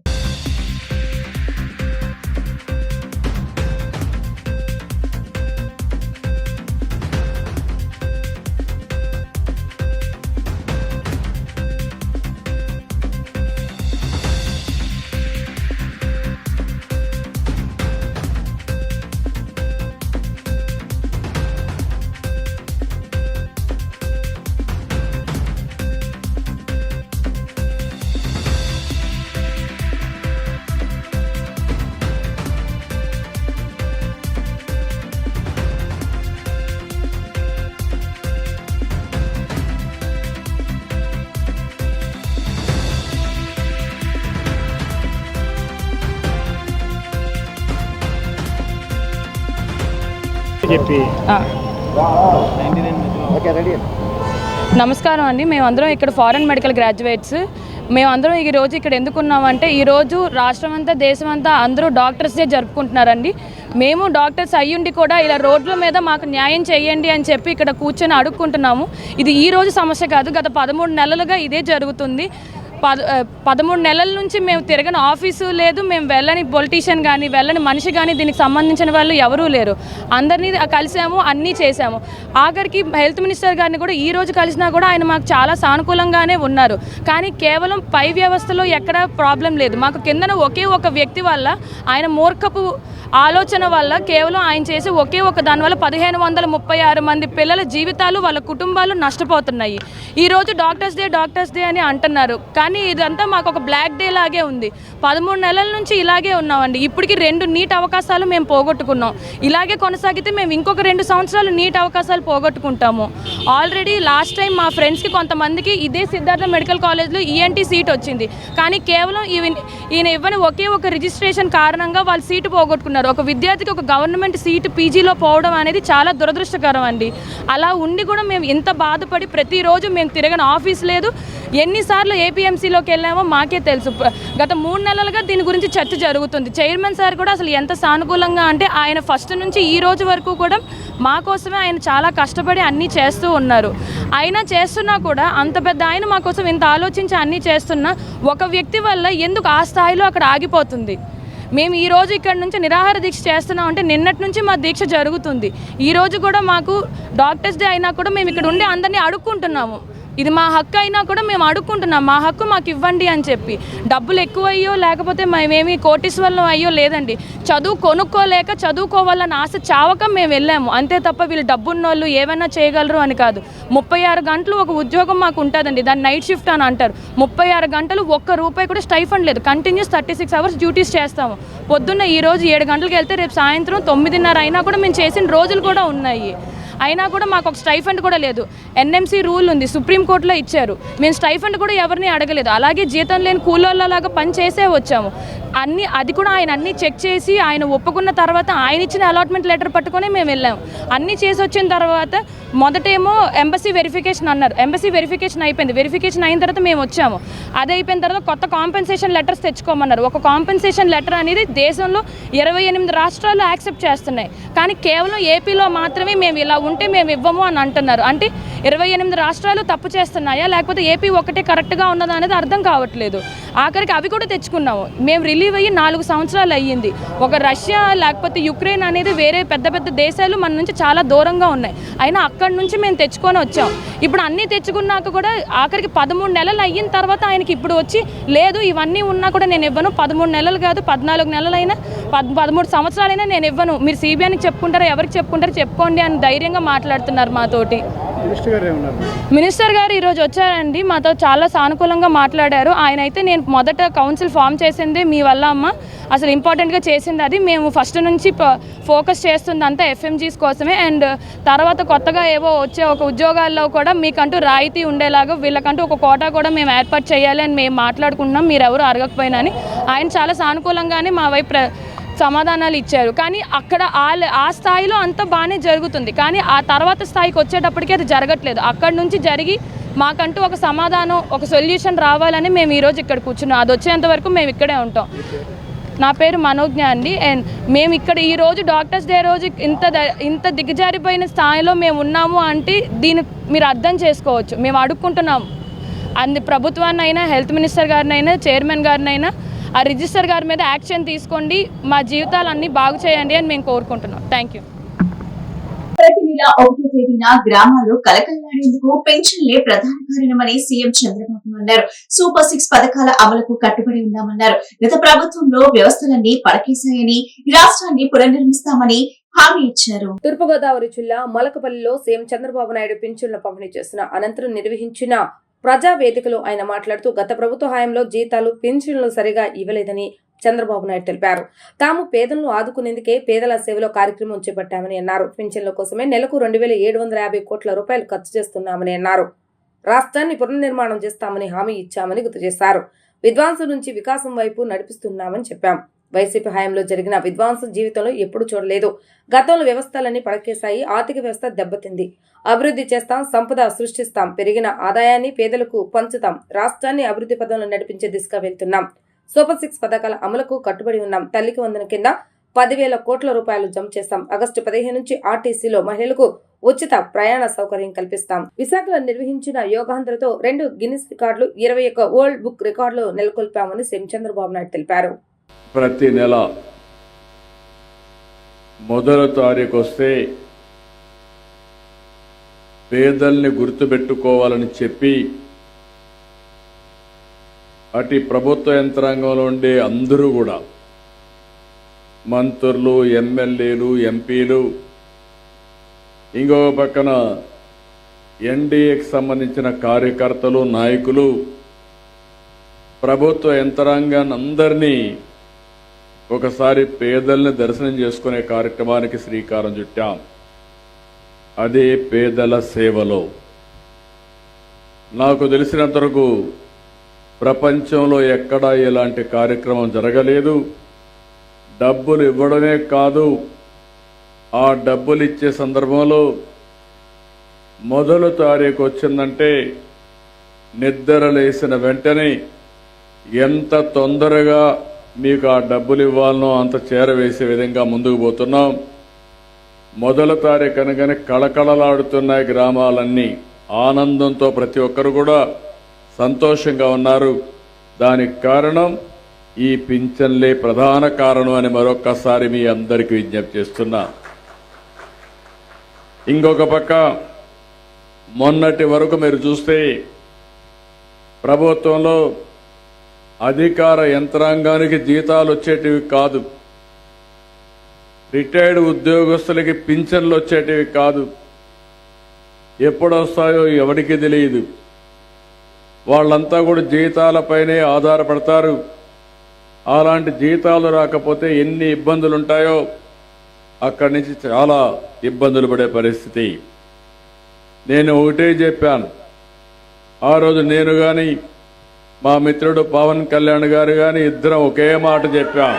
నమస్కారం అండి. మేమందరం ఇక్కడ ఫారెన్ మెడికల్ గ్రాడ్యుయేట్స్. మేమందరం ఈరోజు ఇక్కడ ఎందుకున్నామంటే ఈరోజు రాష్ట్రం అంతా దేశం అంతా అందరూ డాక్టర్స్ డే జరుపుకుంటున్నారండి. మేము డాక్టర్స్ అయ్యుండి కూడా ఇలా రోడ్ల మీద మాకు న్యాయం చేయండి అని చెప్పి ఇక్కడ కూర్చొని అడుక్కుంటున్నాము. ఇది ఈ రోజు సమస్య కాదు, గత 13 నెలలుగా ఇదే జరుగుతుంది. 13 నెలల నుంచి మేము తిరగని ఆఫీసు లేదు, మేము వెళ్ళని పొలిటీషియన్ కానీ వెళ్ళని మనిషి కానీ దీనికి సంబంధించిన వాళ్ళు ఎవరూ లేరు. అందరినీ కలిసాము, అన్నీ చేశాము. ఆఖరికి హెల్త్ మినిస్టర్ గారిని కూడా ఈ రోజు కలిసినా కూడా ఆయన మాకు చాలా సానుకూలంగానే ఉన్నారు. కానీ కేవలం పై వ్యవస్థలో ఎక్కడ ప్రాబ్లం లేదు. మాకు కిందన ఒకే ఒక వ్యక్తి వల్ల, ఆయన మూర్ఖపు ఆలోచన వల్ల, కేవలం ఆయన చేసే ఒకే ఒక దానివల్ల 1536 మంది పిల్లల జీవితాలు, వాళ్ళ కుటుంబాలు నష్టపోతున్నాయి. ఈరోజు డాక్టర్స్ డే అని అంటున్నారు, కానీ ఇదంతా మాకు ఒక బ్లాక్ డే లాగే ఉంది. 13 నెలల నుంచి ఇలాగే ఉన్నామండి. ఇప్పటికి 2 నీట్ అవకాశాలు మేము పోగొట్టుకున్నాం. ఇలాగే కొనసాగితే మేము ఇంకొక 2 సంవత్సరాలు నీట్ అవకాశాలు పోగొట్టుకుంటాము. ఆల్రెడీ లాస్ట్ టైం మా ఫ్రెండ్స్కి కొంతమందికి ఇదే సిద్ధార్థ మెడికల్ కాలేజ్లో ENT సీట్ వచ్చింది, కానీ కేవలం ఈయన ఇవ్వని ఒకే ఒక రిజిస్ట్రేషన్ కారణంగా వాళ్ళు సీటు పోగొట్టుకున్నారు. ఒక విద్యార్థికి ఒక గవర్నమెంట్ సీటు పీజీలో పోవడం అనేది చాలా దురదృష్టకరం అండి. అలా ఉండి కూడా మేము ఇంత బాధపడి ప్రతిరోజు మేము తిరగని ఆఫీస్ లేదు. ఎన్నిసార్లు APMCలోకి వెళ్ళామో మాకే తెలుసు. గత 3 నెలలుగా దీని గురించి చర్చ జరుగుతుంది. చైర్మన్ సార్ కూడా అసలు ఎంత సానుకూలంగా అంటే ఆయన ఫస్ట్ నుంచి ఈ రోజు వరకు కూడా మా కోసమే ఆయన చాలా కష్టపడి అన్నీ చేస్తూ ఉన్నారు. అయినా చేస్తున్నా కూడా అంత పెద్ద ఆయన మా కోసం ఇంత ఆలోచించి అన్నీ చేస్తున్నా ఒక వ్యక్తి వల్ల ఎందుకు ఆ స్థాయిలో అక్కడ ఆగిపోతుంది? మేము ఈరోజు ఇక్కడ నుంచి నిరాహార దీక్ష చేస్తున్నాం అంటే నిన్నటి నుంచి మా దీక్ష జరుగుతుంది. ఈరోజు కూడా మాకు డాక్టర్స్ డే అయినా కూడా మేము ఇక్కడ ఉండి అందరినీ అడుక్కుంటున్నాము. ఇది మా హక్కు అయినా కూడా మేము అడుక్కుంటున్నాం, మా హక్కు మాకు ఇవ్వండి అని చెప్పి. డబ్బులు ఎక్కువ అయ్యో లేకపోతే మేమేమి కోటీశ్వరం అయ్యో లేదండి. చదువు కొనుక్కోలేక చదువుకోవాలన్న ఆశ చావక మేము వెళ్ళాము అంతే తప్ప వీళ్ళు డబ్బున్నోళ్ళు ఏమైనా చేయగలరు అని కాదు. 36 గంటలు ఒక ఉద్యోగం మాకు ఉంటుందండి, దాన్ని నైట్ షిఫ్ట్ అని అంటారు. 36 గంటలు ₹1 కూడా స్టైఫండ్ లేదు. కంటిన్యూస్ 36 అవర్స్ డ్యూటీస్ చేస్తాము. పొద్దున్న ఈరోజు 7 గంటలకు వెళ్తే రేపు సాయంత్రం 9:30 అయినా కూడా మేము చేసిన రోజులు కూడా ఉన్నాయి. అయినా కూడా మాకు ఒక స్టైఫండ్ కూడా లేదు. NMC రూల్ ఉంది, సుప్రీంకోర్టులో ఇచ్చారు. మేము స్టైఫండ్ కూడా ఎవరిని అడగలేదు. అలాగే జీతం లేని కూలోళ్ళలాగా పని చేసే వచ్చాము. అది కూడా ఆయన అన్నీ చెక్ చేసి ఆయన ఒప్పుకున్న తర్వాత ఆయన ఇచ్చిన అలాట్మెంట్ లెటర్ పట్టుకొని మేము వెళ్ళాము. అన్నీ చేసి వచ్చిన తర్వాత మొదటేమో ఎంబసీ వెరిఫికేషన్ అన్నారు. ఎంబసీ వెరిఫికేషన్ అయిపోయింది. వెరిఫికేషన్ అయిన తర్వాత మేము వచ్చాము. అది అయిపోయిన తర్వాత కొత్త కాంపెన్సేషన్ లెటర్స్ తెచ్చుకోమన్నారు. ఒక కాంపెన్సేషన్ లెటర్ అనేది దేశంలో 28 రాష్ట్రాలు యాక్సెప్ట్ చేస్తున్నాయి, కానీ కేవలం ఏపీలో మాత్రమే మేము ఇలా ఉంటే మేము ఇవ్వము అని అంటున్నారు. అంటే 28 రాష్ట్రాలు తప్పు చేస్తున్నాయా లేకపోతే ఏపీ ఒకటే కరెక్ట్గా ఉన్నదా అనేది అర్థం కావట్లేదు. ఆఖరికి అవి కూడా తెచ్చుకున్నాము. మేము రిలీవ్ అయ్యి 4 సంవత్సరాలు అయ్యింది. ఒక రష్యా లేకపోతే యుక్రెయిన్ అనేది వేరే పెద్ద పెద్ద దేశాలు మన నుంచి చాలా దూరంగా ఉన్నాయి. అయినా అక్కడి నుంచి మేము తెచ్చుకొని వచ్చాం. ఇప్పుడు అన్నీ తెచ్చుకున్నాక కూడా ఆఖరికి 13 నెలలు అయిన తర్వాత ఆయనకి ఇప్పుడు వచ్చి లేదు ఇవన్నీ ఉన్నా కూడా నేను ఇవ్వను, 13 నెలలు కాదు 14 నెలలైనా 13 సంవత్సరాలైనా నేను ఇవ్వను, మీరు CBIకి చెప్పుకుంటారా ఎవరికి చెప్పుకుంటారో చెప్పుకోండి అని ధైర్యంగా మాట్లాడుతున్నారు మాతోటి. మినిస్టర్ గారు ఈరోజు వచ్చారండి, మాతో చాలా సానుకూలంగా మాట్లాడారు. ఆయన అయితే నేను మొదట కౌన్సిల్ ఫామ్ చేసింది మీ వల్ల అమ్మ, అసలు ఇంపార్టెంట్గా చేసింది అది. మేము ఫస్ట్ నుంచి ఫోకస్ చేస్తుంది అంతా ఎఫ్ఎంజీస్ కోసమే. అండ్ తర్వాత కొత్తగా ఏవో వచ్చే ఒక ఉద్యోగాల్లో కూడా మీకంటూ రాయితీ ఉండేలాగా వీళ్ళకంటూ ఒక కోటా కూడా మేము ఏర్పాటు చేయాలి అని మేము మాట్లాడుకుంటున్నాం, మీరు ఎవరు అడగకపోయినా అని. ఆయన చాలా సానుకూలంగానే మా వైపు సమాధానాలు ఇచ్చారు. కానీ అక్కడ ఆ స్థాయిలో అంతా బాగానే జరుగుతుంది, కానీ ఆ తర్వాత స్థాయికి వచ్చేటప్పటికి అది జరగట్లేదు. అక్కడి నుంచి జరిగి మాకంటూ ఒక సమాధానం, ఒక సొల్యూషన్ రావాలని మేము ఈరోజు ఇక్కడ కూర్చున్నాం. అది వచ్చేంత వరకు మేము ఇక్కడే ఉంటాం. నా పేరు మనోజ్ఞ అండి. అండ్ మేము ఇక్కడ ఈరోజు డాక్టర్స్ డే రోజు ఇంత దిగజారిపోయిన స్థాయిలో మేము ఉన్నాము అంటే దీన్ని మీరు అర్థం చేసుకోవచ్చు. మేము అడుక్కుంటున్నాము ప్రభుత్వాన్నైనా, హెల్త్ మినిస్టర్ గారినైనా, చైర్మన్ గారినైనా ఆ రిజిస్టర్ గారి మీద యాక్షన్ తీసుకోండి, మా జీవితాలన్నీ బాగు చేయండి అని మేము కోరుకుంటున్నాం. Thank you. ప్రతి నెల 1వ తేదీన గ్రామాల్లో కలకలలాడేందుకు పెన్షన్లే ప్రధాన కారణమని సీఎం చంద్రబాబు అన్నారు. సూపర్ 6 పథకాల అమలుకు కట్టుబడి ఉన్నామన్నారు. గత ప్రభుత్వంలో వ్యవస్థలన్నీ పడకేశాయని, రాష్ట్రాన్ని పునర్నిర్మిస్తామని హామీ ఇచ్చారు. తూర్పుగోదావరి జిల్లా మలకపల్లిలో సీఎం చంద్రబాబు నాయుడు పింఛన్ల పంపిణీ చేసిన అనంతరం నిర్వహించిన ప్రజా వేదికలో ఆయన మాట్లాడుతూ గత ప్రభుత్వ హయాంలో జీతాలు, పింఛన్లు సరిగా ఇవ్వలేదని చంద్రబాబు నాయుడు తెలిపారు. తాము పేదలను ఆదుకునేందుకే పేదల సేవలో కార్యక్రమం చేపట్టామని అన్నారు. పింఛన్ల కోసమే నెలకు 2750 కోట్ల రూపాయలు ఖర్చు చేస్తున్నామని అన్నారు. రాష్ట్రాన్ని పునర్నిర్మాణం చేస్తామని హామీ ఇచ్చామని గుర్తు చేశారు. విధ్వంసం నుంచి వికాసం వైపు నడిపిస్తున్నామని చెప్పాం. వైసీపీ హయాంలో జరిగిన విధ్వంసం జీవితంలో ఎప్పుడు చూడలేదు. గతంలో వ్యవస్థలన్నీ పడకేశాయి, ఆర్థిక వ్యవస్థ దెబ్బతింది. అభివృద్ధి చేస్తాం, సంపద సృష్టిస్తాం, పెరిగిన ఆదాయాన్ని పేదలకు పంచుతాం, రాష్ట్రాన్ని అభివృద్ధి పదంలో నడిపించే దిశగా వెళ్తున్నాం. సూపర్ 6 పథకాల అమలుకు కట్టుబడి ఉన్నాం. తల్లికి వందన కింద 10,000 కోట్ల రూపాయలు జమ చేస్తాం. ఆగస్టు 15 నుంచి ఆర్టీసీలో మహిళలకు ఉచిత ప్రయాణ సౌకర్యం కల్పిస్తాం. విశాఖలో నిర్వహించిన యోగాంధ్రతో 2 గిన్నిస్ రికార్డులు, 21 వరల్డ్ బుక్ రికార్డులు నెలకొల్పామని సీఎం చంద్రబాబు నాయుడు తెలిపారు. ప్రతి నెల మొదటి తారీఖు వస్తే పేదల్ని గుర్తుపెట్టుకోవాలని చెప్పి అటు ప్రభుత్వ యంత్రాంగంలో ఉండే అందరూ కూడా, మంత్రులు, ఎమ్మెల్యేలు, ఎంపీలు, ఇంకొక పక్కన ఎన్డీఏకి సంబంధించిన కార్యకర్తలు, నాయకులు, ప్రభుత్వ యంత్రాంగాన్ని అందరినీ ఒకసారి పేదల్ని దర్శనం చేసుకునే కార్యక్రమానికి శ్రీకారం చుట్టాం. అదే పేదల సేవలో. నాకు తెలిసినంత వరకు ప్రపంచంలో ఎక్కడా ఇలాంటి కార్యక్రమం జరగలేదు. డబ్బులు ఇవ్వడమే కాదు, ఆ డబ్బులు ఇచ్చే సందర్భంలో మొదటి తారీఖు వచ్చిందంటే నిద్ర లేసిన వెంటనే ఎంత తొందరగా మీకు ఆ డబ్బులు ఇవ్వాలనో అంత చేరవేసే విధంగా ముందుకు పోతున్నాం. మొదటి తారీఖు అనగానే కళకళలాడుతున్నాయి గ్రామాలన్నీ. ఆనందంతో ప్రతి ఒక్కరు కూడా సంతోషంగా ఉన్నారు. దానికి కారణం ఈ పింఛన్లే ప్రధాన కారణం అని మరొక్కసారి మీ అందరికీ విజ్ఞప్తి చేస్తున్నా. ఇంకొక పక్క మొన్నటి వరకు మీరు చూస్తే ప్రభుత్వంలో అధికార యంత్రాంగానికి జీతాలు వచ్చేటివి కాదు, రిటైర్డ్ ఉద్యోగస్తులకి పింఛన్లు వచ్చేటివి కాదు. ఎప్పుడు వస్తాయో ఎవరికి తెలియదు. వాళ్ళంతా కూడా జీతాలపైనే ఆధారపడతారు. అలాంటి జీతాలు రాకపోతే ఎన్ని ఇబ్బందులు ఉంటాయో అక్కడి నుంచి చాలా ఇబ్బందులు పడే పరిస్థితి. నేను ఒకటే చెప్పాను ఆ రోజు, నేను కానీ మా మిత్రుడు పవన్ కళ్యాణ్ గారు కానీ ఇద్దరం ఒకే మాట చెప్పాం.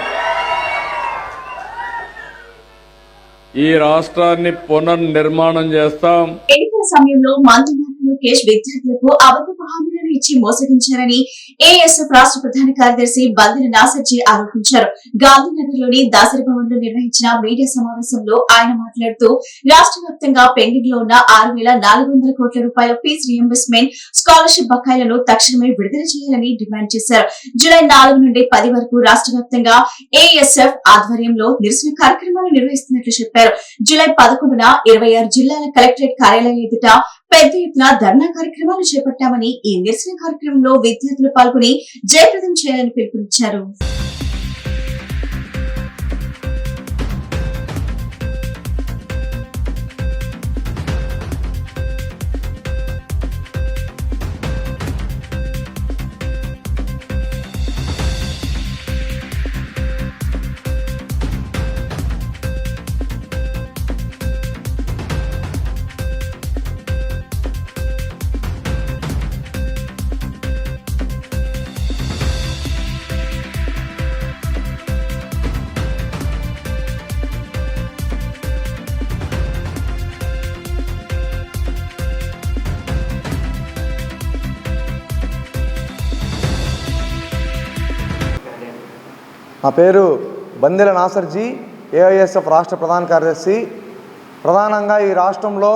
ఈ రాష్ట్రాన్ని పునర్నిర్మాణం చేస్తాం. ఎన్నికల సమయంలో మంత్రి లోకేష్ విద్యార్థులకు అబద్ధపు హామీలను ఇచ్చి మోసగించారని ఏఎస్ఎఫ్ రాష్ట్ర ప్రధాన కార్యదర్శి బందెల నాసర్జీ ఆరోపించారు. గాంధీనగర్ లోని దాసరి భవన్ లో నిర్వహించిన మీడియా సమావేశంలో ఆయన మాట్లాడుతూ రాష్ట్ర వ్యాప్తంగా పెండింగ్ లో ఉన్న 6,400 కోట్ల రూపాయల ఫీజు రియంబర్స్మెంట్, స్కాలర్షిప్ బకాయిలను తక్షణమే విడుదల చేయాలని డిమాండ్ చేశారు. జూలై 4 నుండి 10 వరకు రాష్ట్ర వ్యాప్తంగా ఏఎస్ఎఫ్ ఆధ్వర్యంలో నిరసన కార్యక్రమాలు నిర్వహిస్తున్నట్లు చెప్పారు. జూలై 11న 26 జిల్లాల కలెక్టరేట్ కార్యాలయం ఎదుట పెద్ద ఎత్తున ధర్నా కార్యక్రమాలు చేపట్టామని, ఈ నిరసన కార్యక్రమంలో విద్యార్థులు పాల్గొని జయప్రదం చేయాలని పిలుపునిచ్చారు. నా పేరు బందెల నాసర్జీ, ఏఐఎస్ఎఫ్ రాష్ట్ర ప్రధాన కార్యదర్శి. ప్రధానంగా ఈ రాష్ట్రంలో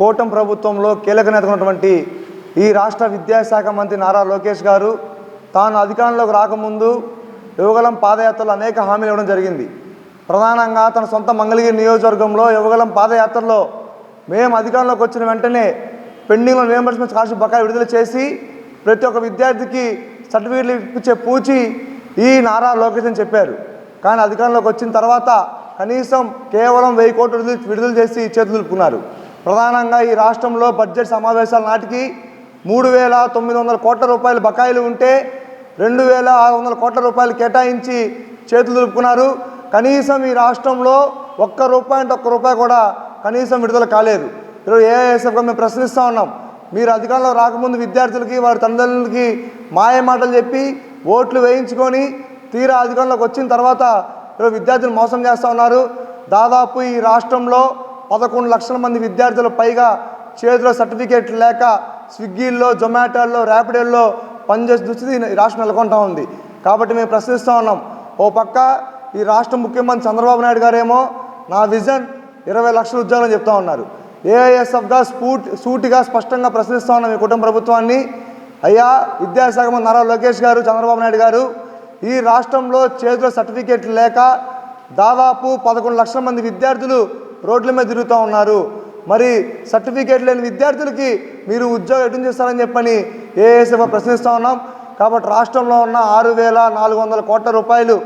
కూటమి ప్రభుత్వంలో కీలక నేత ఉన్నటువంటి ఈ రాష్ట్ర విద్యాశాఖ మంత్రి నారా లోకేష్ గారు తాను అధికారంలోకి రాకముందు యువగలం పాదయాత్రలో అనేక హామీలు ఇవ్వడం జరిగింది. ప్రధానంగా తన సొంత మంగళగిరి నియోజకవర్గంలో యువగలం పాదయాత్రలో మేము అధికారంలోకి వచ్చిన వెంటనే పెండింగ్లో రియంబర్స్మెంట్ స్కాలర్షిప్ బకాయి విడుదల చేసి ప్రతి ఒక్క విద్యార్థికి సర్టిఫికేట్లు ఇప్పించే పూచి ఈ నారా లోకేష్ అని చెప్పారు. కానీ అధికారంలోకి వచ్చిన తర్వాత కనీసం కేవలం 1000 కోట్లు విడుదల చేసి చేతులు దులుపుకున్నారు. ప్రధానంగా ఈ రాష్ట్రంలో బడ్జెట్ సమావేశాల నాటికి 3,900 కోట్ల రూపాయలు బకాయిలు ఉంటే 2,600 కోట్ల రూపాయలు కేటాయించి చేతులు దులుపుకున్నారు. కనీసం ఈ రాష్ట్రంలో ఒక్క రూపాయి కూడా కనీసం విడుదల కాలేదు. ఈరోజు ఏఐఎస్ఎఫ్గా మేము ప్రశ్నిస్తూ ఉన్నాం. మీరు అధికారంలో రాకముందు విద్యార్థులకి వారి తల్లిదండ్రులకి మాయ మాటలు చెప్పి ఓట్లు వేయించుకొని తీరా అధికారంలోకి వచ్చిన తర్వాత ఈరోజు విద్యార్థులు మోసం చేస్తూ ఉన్నారు. దాదాపు ఈ రాష్ట్రంలో 11 లక్షల మంది విద్యార్థులు పైగా చేతిలో సర్టిఫికేట్లు లేక స్విగ్గీల్లో, జొమాటోల్లో, ర్యాపిడోల్లో పనిచేసే దుస్థితి ఈ రాష్ట్రం నెలకొంటూ ఉంది. కాబట్టి మేము ప్రశ్నిస్తూ ఉన్నాం. ఓ పక్క ఈ రాష్ట్ర ముఖ్యమంత్రి చంద్రబాబు నాయుడు గారేమో నా విజన్ 20 లక్షల ఉద్యోగాలు చెప్తా ఉన్నారు. ఏఐఎస్ఎఫ్గా సూటిగా స్పష్టంగా ప్రశ్నిస్తూ ఉన్నాం ఈ కుటుంబ ప్రభుత్వాన్ని. అయ్యా విద్యాశాఖ మంత్రి నారా లోకేష్ గారు, చంద్రబాబు నాయుడు గారు, ఈ రాష్ట్రంలో చేతిలో సర్టిఫికేట్లు లేక దాదాపు 11 లక్షల మంది విద్యార్థులు రోడ్ల మీద తిరుగుతూ ఉన్నారు. మరి సర్టిఫికేట్ లేని విద్యార్థులకి మీరు ఉద్యోగం ఎటు చేస్తారని చెప్పని ఏఐఎస్ఎఫ్ ప్రశ్నిస్తూ ఉన్నాం. కాబట్టి రాష్ట్రంలో ఉన్న 6,400 కోట్ల రూపాయలు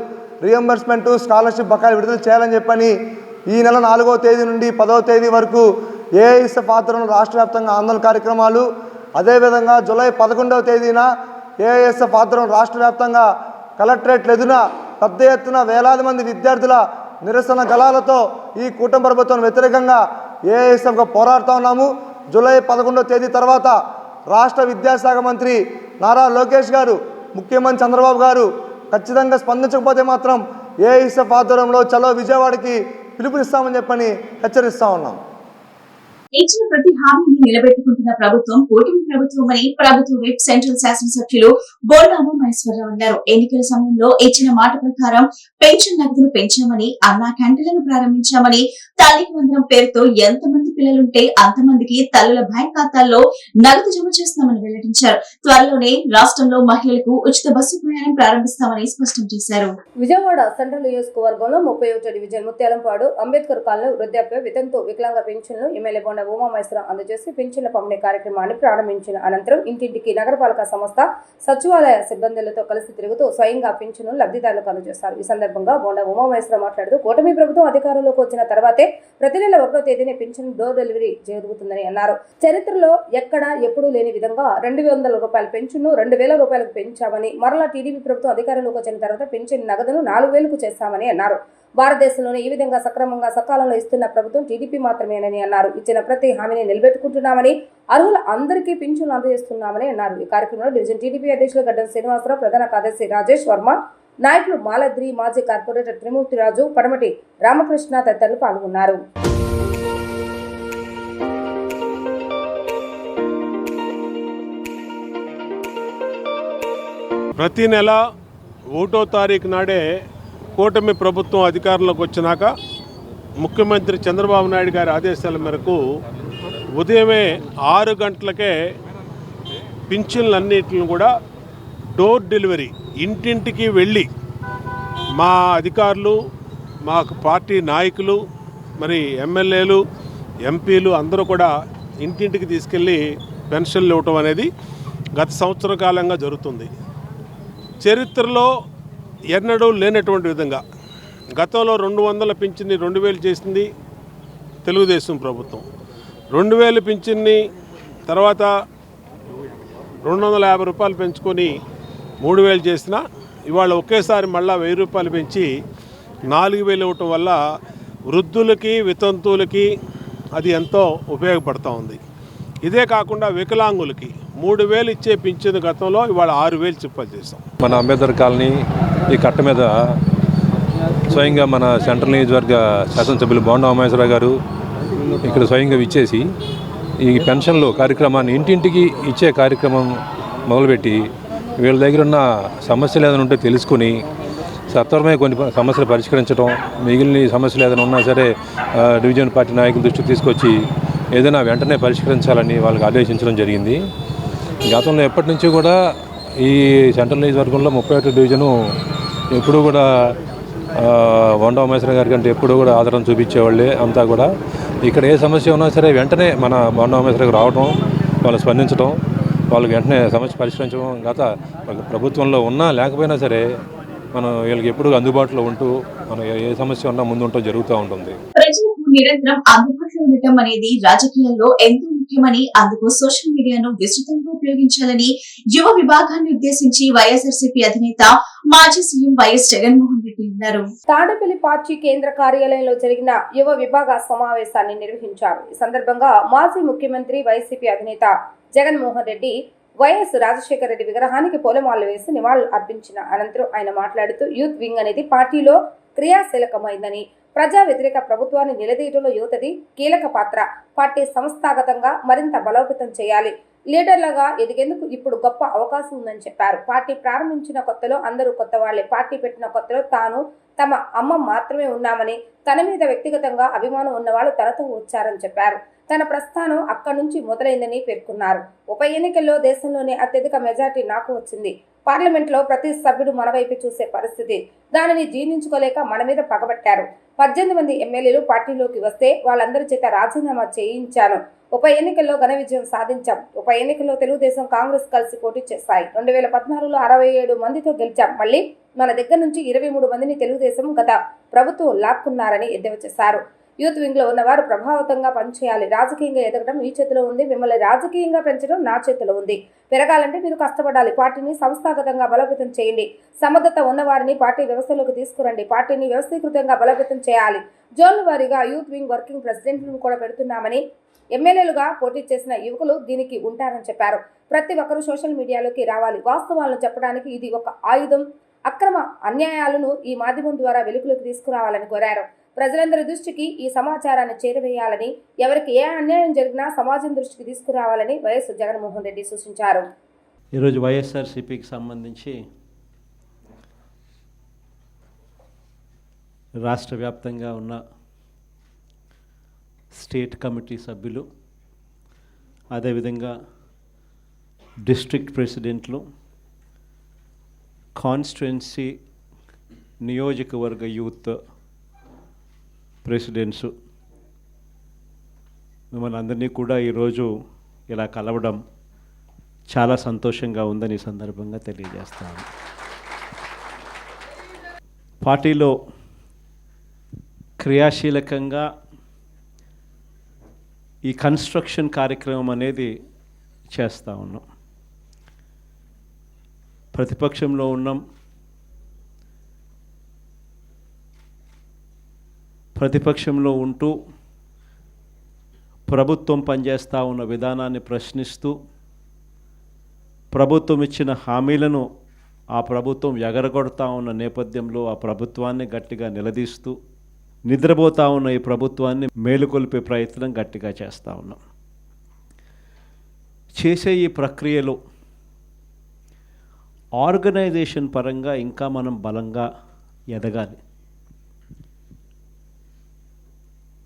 రియంబర్స్మెంటు స్కాలర్షిప్ బకాయిలు విడుదల చేయాలని చెప్పని ఈ నెల 4వ తేదీ నుండి 10వ తేదీ వరకు ఏఐఎస్ఎఫ్ ఆధ్వర్యంలో రాష్ట్ర వ్యాప్తంగా ఆందోళన కార్యక్రమాలు, అదేవిధంగా జూలై 11వ తేదీన ఏఐఎస్ఎఫ్ ఆధ్వర్యంలో రాష్ట్ర వ్యాప్తంగా కలెక్టరేట్ల ఎదున పెద్ద ఎత్తున వేలాది మంది విద్యార్థుల నిరసన గళాలతో ఈ కూటమి ప్రభుత్వం వ్యతిరేకంగా ఏఐఎస్ఎఫ్గా పోరాడుతూ ఉన్నాము. జూలై 11వ తేదీ తర్వాత రాష్ట్ర విద్యాశాఖ మంత్రి నారా లోకేష్ గారు, ముఖ్యమంత్రి చంద్రబాబు గారు ఖచ్చితంగా స్పందించకపోతే మాత్రం ఏఐఎస్ఎఫ్ ఆధ్వర్యంలో చలో విజయవాడకి పిలుపునిస్తామని చెప్పని హెచ్చరిస్తా ఉన్నాం. ఇచ్చిన ప్రతి హామీని నిలబెట్టుకుంటున్న ప్రభుత్వం కూటమి ప్రభుత్వం అని ప్రభుత్వ విప్ సెంట్రల్ శాసనసభ్యులు బోండా ఉమామహేశ్వరరావు అన్నారు. ఎన్నికల సమయంలో ఇచ్చిన మాట ప్రకారం పెన్షన్ నగదును పెంచామని, అన్నా క్యాంటీన్లను ప్రారంభించామని, తల్లికి వందనం పేరుతో ఎంతమంది పిల్లలుంటే అంతమందికి తల్లుల బ్యాంక్ ఖాతాల్లో నగదు జమ చేస్తామని వెల్లడించారు. త్వరలోనే రాష్ట్రంలో మహిళలకు ఉచిత బస్సు ప్రయాణం ప్రారంభిస్తామని స్పష్టం చేశారు. విజయవాడ సెంట్రల్ నియోజకవర్గంలో 31వ డివిజన్ ముత్యాలంపాడు అంబేద్కర్ కాలనీ వృద్ధాప్య వితంతు వికలాంగ పెన్షన్లు ఎమ్మెల్యే బోండా ఉమామహేశ్వరరావు అందజేసి పెన్షన్ల పంపిణీ కార్యక్రమాన్ని ప్రారంభించిన అనంతరం ఇంటింటికి నగరపాలక సంస్థ సచివాలయ సిబ్బందులతో కలిసి తిరుగుతూ స్వయంగా పెన్షన్లు లబ్ధిదారులకు అందజేస్తారు. ఈ సందర్భంగా బోండా ఉమామహేశ్వరరావు మాట్లాడుతూ కూటమి ప్రభుత్వం అధికారంలోకి వచ్చిన తర్వాతే ప్రతి నెల 1వ తేదీనే పెన్షన్ డోర్ డెలివరీ జరుగుతుందని అన్నారు. చరిత్రలో ఎక్కడా ఎప్పుడూ లేని విధంగా 200 రూపాయల పెన్షన్ను 2,000 రూపాయలకు పెంచామని, మరలా టీడీపీ ప్రభుత్వం అధికారంలోకి వచ్చిన తర్వాత పెన్షన్ నగదును 4,000కు చేస్తామని అన్నారు. భారతదేశంలోనే ఈ విధంగా సక్రమంగా సకాలంలో ఇస్తున్న ప్రభుత్వం టీడీపీ మాత్రమేనని అన్నారు. ఇచ్చిన ప్రతి హామీని నిలబెట్టుకుంటున్నామని, అర్హుల అందరికీ పింఛన్లు అందజేస్తున్నామని అన్నారు. ఈ కార్యక్రమంలో డివిజన్ టీడీపీ అధ్యక్షులు గడ్డం శ్రీనివాసరావు, ప్రధాన కార్యదర్శి రాజేష్ వర్మ, నాయకులు మాలద్రి, మాజీ కార్పొరేటర్ త్రిమూర్తిరాజు, పడమటి రామకృష్ణ తదితరులు పాల్గొన్నారు. ప్రతి నెల 1వ తారీఖు నాడే కూటమి ప్రభుత్వం అధికారంలోకి వచ్చినాక ముఖ్యమంత్రి చంద్రబాబు నాయుడు గారి ఆదేశాల మేరకు ఉదయమే 6 గంటలకే పింఛన్లన్నిటిని కూడా డోర్ డెలివరీ ఇంటింటికి వెళ్ళి మా అధికారులు, మా పార్టీ నాయకులు, మరి ఎమ్మెల్యేలు, ఎంపీలు అందరూ కూడా ఇంటింటికి తీసుకెళ్ళి పెన్షన్లు ఇవ్వటం అనేది గత సంవత్సర కాలంగా జరుగుతుంది. చరిత్రలో ఎన్నడూ లేనటువంటి విధంగా గతంలో 200 పింఛన్ని 2,000 చేసింది తెలుగుదేశం ప్రభుత్వం. 2,000 పింఛన్ని తర్వాత 250 రూపాయలు పెంచుకొని 3,000 చేసిన ఇవాళ ఒకేసారి మళ్ళీ 1,000 రూపాయలు పెంచి 4,000 ఇవ్వటం వల్ల వృద్ధులకి, వితంతువులకి అది ఎంతో ఉపయోగపడుతూ ఉంది. ఇదే కాకుండా వికలాంగులకి 3,000 ఇచ్చే పింఛను గతంలో ఇవాళ 6,000 చెప్పాలి చేస్తాం. మన అంబేద్కర్ కాలనీ ఈ కట్ట మీద స్వయంగా మన సెంట్రల్ నియోజకవర్గ శాసనసభ్యులు బోండా ఉమామహేశ్వరరావు గారు ఇక్కడ స్వయంగా ఇచ్చేసి ఈ పెన్షన్లు కార్యక్రమాన్ని ఇంటింటికి ఇచ్చే కార్యక్రమం మొదలుపెట్టి వీళ్ళ దగ్గర ఉన్న సమస్యలు ఏదైనా ఉంటే తెలుసుకొని సత్వరమే కొన్ని సమస్యలు పరిష్కరించడం, మిగిలిన సమస్యలు ఏదైనా ఉన్నా సరే డివిజన్ పార్టీ నాయకుల దృష్టికి తీసుకొచ్చి ఏదైనా వెంటనే పరిష్కరించాలని వాళ్ళకి ఆదేశించడం జరిగింది. గతంలో ఎప్పటి నుంచి కూడా ఈ సెంట్రల్ నియోజకవర్గంలో 31 డివిజను ఎప్పుడూ కూడా వండా ఉమేశ్వర గారి కంటే ఎప్పుడూ కూడా ఆదరణ చూపించేవాళ్ళే అంతా కూడా. ఇక్కడ ఏ సమస్య ఉన్నా సరే వెంటనే మన వండా ఉమేశ్వర గారు రావడం, వాళ్ళు స్పందించడం, వాళ్ళకి వెంటనే సమస్య పరిష్కరించడం. గత ప్రభుత్వంలో ఉన్నా లేకపోయినా సరే మనం వీళ్ళకి ఎప్పుడు అందుబాటులో ఉంటూ మనం ఏ సమస్య ఉన్నా ముందు ఉండటం జరుగుతూ ఉంటుంది. ప్రజలకు నిరంతరం అందుబాటులో ఉండటం అనేది రాజకీయాల్లో ఎంతో ముఖ్యమని, అందుకు సోషల్ మీడియాను విస్తృతంగా ఉపయోగించాలని యువ విభాగాన్ని ఉద్దేశించి వైఎస్ఆర్సీపీ అధినేత మాజీ సీఎం వైఎస్ జగన్మోహన్ రెడ్డి అన్నారు. తాడేపల్లి పార్టీ కేంద్ర కార్యాలయంలో జరిగిన యువ విభాగ సమావేశాన్ని నిర్వహించారు. ఈ సందర్భంగా మాజీ ముఖ్యమంత్రి వైసీపీ అధినేత జగన్మోహన్ రెడ్డి వైఎస్ రాజశేఖర రెడ్డి విగ్రహానికి పూలమాలలు వేసి నివాళులు అర్పించిన అనంతరం ఆయన మాట్లాడుతూ యూత్ వింగ్ అనేది పార్టీలో క్రియాశీలకమైందని, ప్రజా వ్యతిరేక ప్రభుత్వాన్ని నిలదీయడంలో యువతది కీలక పాత్ర, పార్టీ సంస్థాగతంగా మరింత బలోపేతం చేయాలి, లీడర్లుగా ఎదిగేందుకు ఇప్పుడు గొప్ప అవకాశం ఉందని చెప్పారు. పార్టీ ప్రారంభించిన కొత్తలో అందరూ కొత్త వాళ్లే, పార్టీ పెట్టిన కొత్తలో తాను తమ అమ్మ మాత్రమే ఉన్నామని, తన మీద వ్యక్తిగతంగా అభిమానం ఉన్నవాళ్లు తనతో వచ్చారని చెప్పారు. తన ప్రస్థానం అక్కడి నుంచి మొదలైందని పేర్కొన్నారు. ఉప ఎన్నికల్లో దేశంలోనే అత్యధిక మెజార్టీ నాకు వచ్చింది. పార్లమెంట్లో ప్రతి సభ్యుడు మన వైపు చూసే పరిస్థితి, దానిని జీర్ణించుకోలేక మన మీద పగబట్టారు. 18 మంది ఎమ్మెల్యేలు పార్టీలోకి వస్తే వాళ్ళందరి చేత రాజీనామా చేయించాను. ఉప ఎన్నికల్లో ఘన విజయం సాధించాం. ఉప ఎన్నికల్లో తెలుగుదేశం, కాంగ్రెస్ కలిసి పోటీ చేస్తాయి. 2014లో 67 మందితో గెలిచాం. మళ్ళీ మన దగ్గర నుంచి 23 మందిని తెలుగుదేశం గత ప్రభుత్వం లాక్కున్నారని ఎద్దేవా చేశారు. యూత్ వింగ్ లో ఉన్నవారు ప్రభావితంగా పనిచేయాలి. రాజకీయంగా ఎదగడం మీ చేతిలో ఉంది, మిమ్మల్ని రాజకీయంగా పెంచడం నా చేతిలో ఉంది. పెరగాలంటే మీరు కష్టపడాలి. పార్టీని సంస్థాగతంగా బలోపేతం చేయండి. సమర్థత ఉన్నవారిని పార్టీ వ్యవస్థలోకి తీసుకురండి. పార్టీని వ్యవస్థీకృతంగా బలోపేతం చేయాలి. జోన్ల వారీగా యూత్ వింగ్ వర్కింగ్ ప్రెసిడెంట్లను కూడా పెడుతున్నామని, ఎమ్మెల్యేలుగా పోటీ చేసిన యువకులు దీనికి ఉంటారని చెప్పారు. ప్రతి ఒక్కరూ సోషల్ మీడియాలోకి రావాలి. వాస్తవాలను చెప్పడానికి ఇది ఒక ఆయుధం. అక్రమ అన్యాయాలను ఈ మాధ్యమం ద్వారా వెలుగులోకి తీసుకురావాలని కోరారు. ప్రజలందరి దృష్టికి ఈ సమాచారాన్ని చేరవేయాలని, ఎవరికి ఏ అన్యాయం జరిగినా సమాజం దృష్టికి తీసుకురావాలని వైఎస్ జగన్మోహన్ రెడ్డి సూచించారు. ఈరోజు వైఎస్ఆర్సీపీకి సంబంధించి రాష్ట్ర వ్యాప్తంగా ఉన్న స్టేట్ కమిటీ సభ్యులు, అదేవిధంగా డిస్ట్రిక్ట్ ప్రెసిడెంట్లు, కాన్స్టిట్యుయెన్సీ నియోజకవర్గ యూత్ ప్రెసిడెంట్స్, మిమ్మల్ని అందరినీ కూడా ఈరోజు ఇలా కలవడం చాలా సంతోషంగా ఉందని ఈ సందర్భంగా తెలియజేస్తాను. పార్టీలో క్రియాశీలకంగా ఈ కన్స్ట్రక్షన్ కార్యక్రమం అనేది చేస్తూ ఉన్నాం. ప్రతిపక్షంలో ఉన్నాం. ప్రతిపక్షంలో ఉంటూ ప్రభుత్వం పనిచేస్తూ ఉన్న విధానాన్ని ప్రశ్నిస్తూ, ప్రభుత్వం ఇచ్చిన హామీలను ఆ ప్రభుత్వం ఎగరగొడతా ఉన్న నేపథ్యంలో ఆ ప్రభుత్వాన్ని గట్టిగా నిలదీస్తూ, నిద్రపోతూ ఉన్న ఈ ప్రభుత్వాన్ని మేలుకొల్పే ప్రయత్నం గట్టిగా చేస్తూ ఉన్నాం. చేసే ఈ ప్రక్రియలో ఆర్గనైజేషన్ పరంగా ఇంకా మనం బలంగా ఎదగాలి.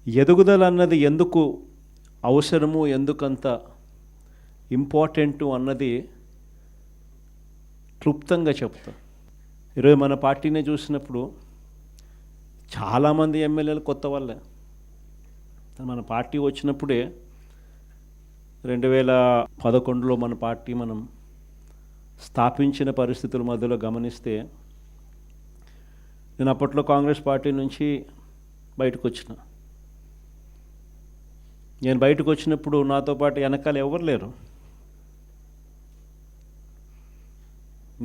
ఎదుగుదల అన్నది ఎందుకు అవసరము, ఎందుకంత ఇంపార్టెంటు అన్నది క్లుప్తంగా చెప్తాం. ఈరోజు మన పార్టీని చూసినప్పుడు చాలామంది ఎమ్మెల్యేలు కొత్త వాళ్ళే. మన పార్టీ వచ్చినప్పుడే 2011లో మన పార్టీ మనం స్థాపించిన పరిస్థితుల మధ్యలో గమనిస్తే, నేను అప్పట్లో కాంగ్రెస్ పార్టీ నుంచి బయటకు వచ్చిన. నేను బయటకు వచ్చినప్పుడు నాతో పాటు వెనకాల ఎవరు లేరు.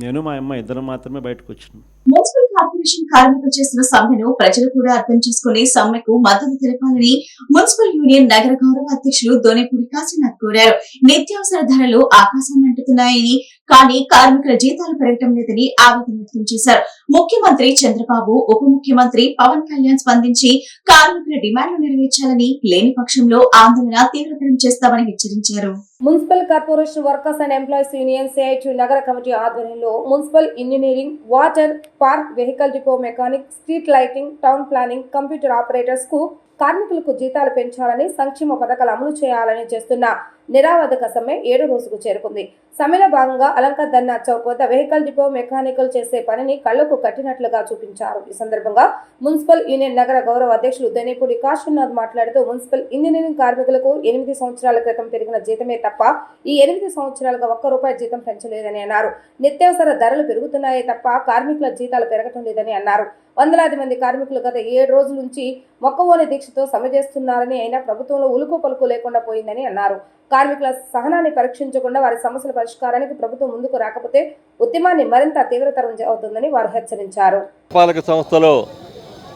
నేను మా అమ్మ ఇద్దరం మాత్రమే బయటకు వచ్చినాం. మున్సిపల్ కార్పొరేషన్ కార్మికులు చేసిన సమ్మెను ప్రజలు కూడా అర్థం చేసుకుని సమ్మెకు మద్దతు తెలపాలని మున్సిపల్ యూనియన్ నగర గౌరవ అధ్యక్షులు దోనేపూడి కాశీనాథ్ కోరారు. నిత్యావసర ధరలు ఆకాశాన్ని అంటున్నాయని, కానీ కార్మికుల జీతాలు పెరగటం లేదని ఆవేదన వ్యక్తం చేశారు. ముఖ్యమంత్రి చంద్రబాబు, ఉప ముఖ్యమంత్రి పవన్ కళ్యాణ్ స్పందించి కార్మికుల డిమాండ్లు నెరవేర్చాలని, లేని పక్షంలో ఆందోళన తీవ్రతరం చేస్తామని హెచ్చరించారు. Municipal corporation workers and employees union CIT నగర కమిటీ ఆధ్వర్యంలో municipal engineering, water, park, vehicle depot mechanic, street lighting, town planning, computer operators కు కార్మికులకు జీతాలు పెంచాలని, సంక్షేమ పథకాలు అమలు చేయాలని చేస్తున్న నిరావధక సమ్మె 7వ రోజుకు చేరుకుంది. సమ్మెలో భాగంగా అలంకార్ ధర్నా చౌక్ వద్ద వెహికల్ డిపో మెకానికల్ చేసే పనిని కళ్లకు కట్టినట్లుగా చూపించారు. ఈ సందర్భంగా మున్సిపల్ యూనియన్ నగర గౌరవ అధ్యక్షులు దనేపూడి కాశీనాథ్ మాట్లాడుతూ మున్సిపల్ ఇంజనీరింగ్ కార్మికులకు 8 సంవత్సరాల క్రితం పెరిగిన జీతమే తప్ప ఈ 8 సంవత్సరాలుగా ₹1 జీతం పెంచలేదని అన్నారు. నిత్యావసర ధరలు పెరుగుతున్నాయే తప్ప కార్మికుల జీతాలు పెరగటం లేదని అన్నారు. వందలాది మంది కార్మికులు గత 7 రోజుల నుంచి మొక్కవోని దీక్షతో సమ్మె చేస్తున్నారని, అయినా ప్రభుత్వంలో ఉలుకు పలుకు లేకుండా పోయిందని అన్నారు. కార్మికుల సహనాన్ని పరీక్షించకుండా వారి సమస్యల పరిష్కారానికి ప్రభుత్వం ముందుకు రాకపోతే ఉద్యమాన్ని మరింత తీవ్రతరం అవుతుందని వారు హెచ్చరించారు. పాలక సంస్థలో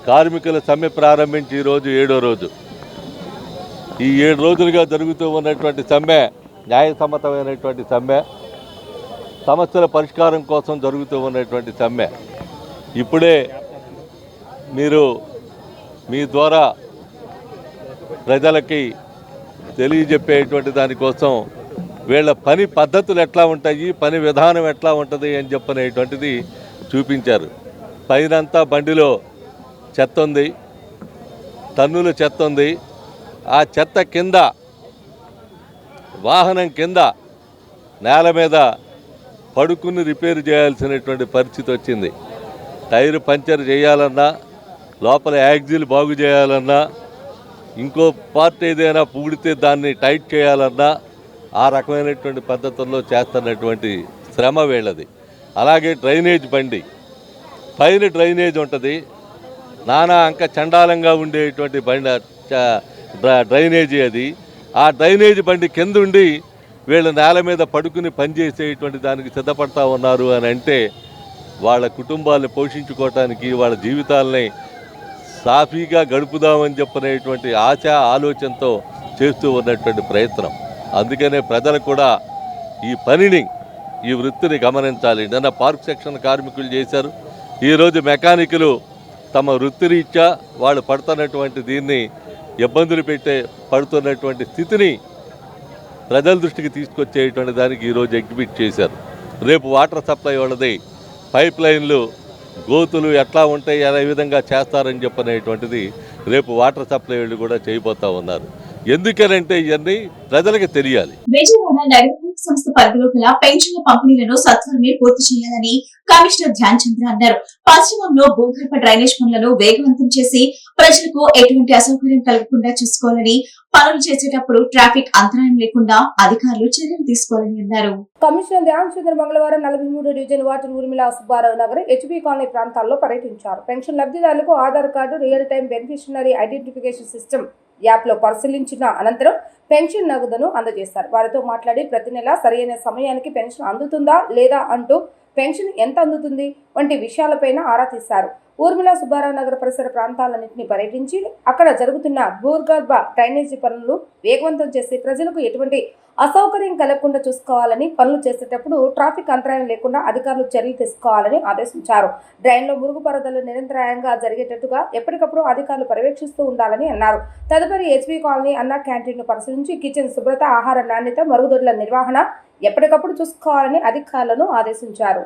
కార్మికుల సమ్మె ప్రారంభించి ఈరోజు 7వ రోజు. ఈ 7 రోజులుగా జరుగుతూ ఉన్నటువంటి సమ్మె న్యాయసమ్మతమైనటువంటి సమ్మె, సమస్యల పరిష్కారం కోసం జరుగుతూ ఉన్నటువంటి సమ్మె. ఇప్పుడే మీరు మీ ద్వారా ప్రజలకి తెలియజెప్పేటువంటి దానికోసం వీళ్ళ పని పద్ధతులు ఎట్లా ఉంటాయి, పని విధానం ఎట్లా ఉంటుంది అని చెప్పనేటువంటిది చూపించారు. పైనంతా బండిలో చెత్త ఉంది, టన్నుల చెత్త ఉంది. ఆ చెత్త కింద, వాహనం కింద నేల మీద పడుకుని రిపేర్ చేయాల్సినటువంటి పరిస్థితి వచ్చింది. టైరు పంచర్ చేయాలన్నా, లోపల యాక్సిల్ బాగు చేయాలన్నా, ఇంకో పార్ట్ ఏదైనా పూడితే దాన్ని టైట్ చేయాలన్నా ఆ రకమైనటువంటి పద్ధతుల్లో చేస్తున్నటువంటి శ్రమ వీళ్ళది. అలాగే డ్రైనేజ్ బండి పైన డ్రైనేజ్ ఉంటుంది, నానా అంక చండాలంగా ఉండేటువంటి బండి డ్రైనేజీ అది. ఆ డ్రైనేజ్ బండి కింద ఉండి వీళ్ళ నేల మీద పడుకుని పనిచేసేటువంటి దానికి సిద్ధపడతా ఉన్నారు అని అంటే వాళ్ళ కుటుంబాలను పోషించుకోవటానికి, వాళ్ళ జీవితాలని సాఫీగా గడుపుదామని చెప్పనేటువంటి ఆశ, ఆలోచనతో చేస్తూ ఉన్నటువంటి ప్రయత్నం. అందుకనే ప్రజలు కూడా ఈ పనిని, ఈ వృత్తిని గమనించాలి. నిన్న పార్క్ సెక్షన్ కార్మికులు చేశారు. ఈరోజు మెకానికులు తమ వృత్తిరీత్యా వాళ్ళు పడుతున్నటువంటి దీన్ని ఇబ్బందులు పడుతున్నటువంటి స్థితిని ప్రజల దృష్టికి తీసుకొచ్చేటువంటి దానికి ఈరోజు ఎగ్జిబిట్ చేశారు. రేపు వాటర్ సప్లై వాళ్ళది పైప్ లైన్లు, గోతులు ఎట్లా ఉంటాయి, ఏ విధంగా చేస్తారని చెప్పనేటువంటిది రేపు వాటర్ సప్లై వాళ్ళు కూడా చేయబోతా ఉన్నారు. ఎందుకనంటే ఇవన్నీ ప్రజలకు తెలియాలి. విజయవాడ నగరపాలక సంస్థ పరిధిలో గల పెన్షన్ల పంపిణీలను సత్వరమే పూర్తి చేయాలని కమిషనర్ ధ్యాన్ చంద్ర అన్నారు. పశ్చిమంలో భూగర్భ డ్రైనేజ్ పనులను వేగవంతం చేసి ప్రజలకు ఎటువంటి అసౌకర్యం కలగకుండా చూసుకోవాలని, పనులు చేసేటప్పుడు ట్రాఫిక్ అంతరాయం లేకుండా అధికారులు చర్యలు తీసుకోవాలని అన్నారు. కమిషనర్ ధ్యాన్ చంద్ర మంగళవారం 43 division ward Urmila Subbarao Nagar, HB colony ప్రాంతాల్లో పర్యటించారు. పెన్షన్ లబ్ధిదారులకు Aadhaar card, real time beneficiary identification system యాప్లో పరిశీలించిన అనంతరం పెన్షన్ నగదును అందజేశారు. వారితో మాట్లాడి ప్రతి నెల సరైన సమయానికి పెన్షన్ అందుతుందా లేదా అంటూ, పెన్షన్ ఎంత అందుతుంది వంటి విషయాలపైన ఆరా తీశారు. ఊర్మిళ సుబ్బారావు నగర్ పరిసర ప్రాంతాలన్నింటినీ పర్యటించి అక్కడ జరుగుతున్న భూగర్భ డ్రైనేజీ పనులు వేగవంతం చేసి ప్రజలకు ఎటువంటి అసౌకర్యం కలగకుండా చూసుకోవాలని, పనులు చేసేటప్పుడు ట్రాఫిక్ అంతరాయం లేకుండా అధికారులు చర్యలు తీసుకోవాలని ఆదేశించారు. డ్రైన్లో మురుగు పరదలు నిరంతరాయంగా జరిగేటట్టుగా ఎప్పటికప్పుడు అధికారులు పర్యవేక్షిస్తూ ఉండాలని అన్నారు. తదుపరి HB కాలనీ అన్న క్యాంటీన్ను పరిశీలించి కిచెన్ శుభ్రత, ఆహార నాణ్యత, మరుగుదొడ్ల నిర్వహణ ఎప్పటికప్పుడు చూసుకోవాలని అధికారులను ఆదేశించారు.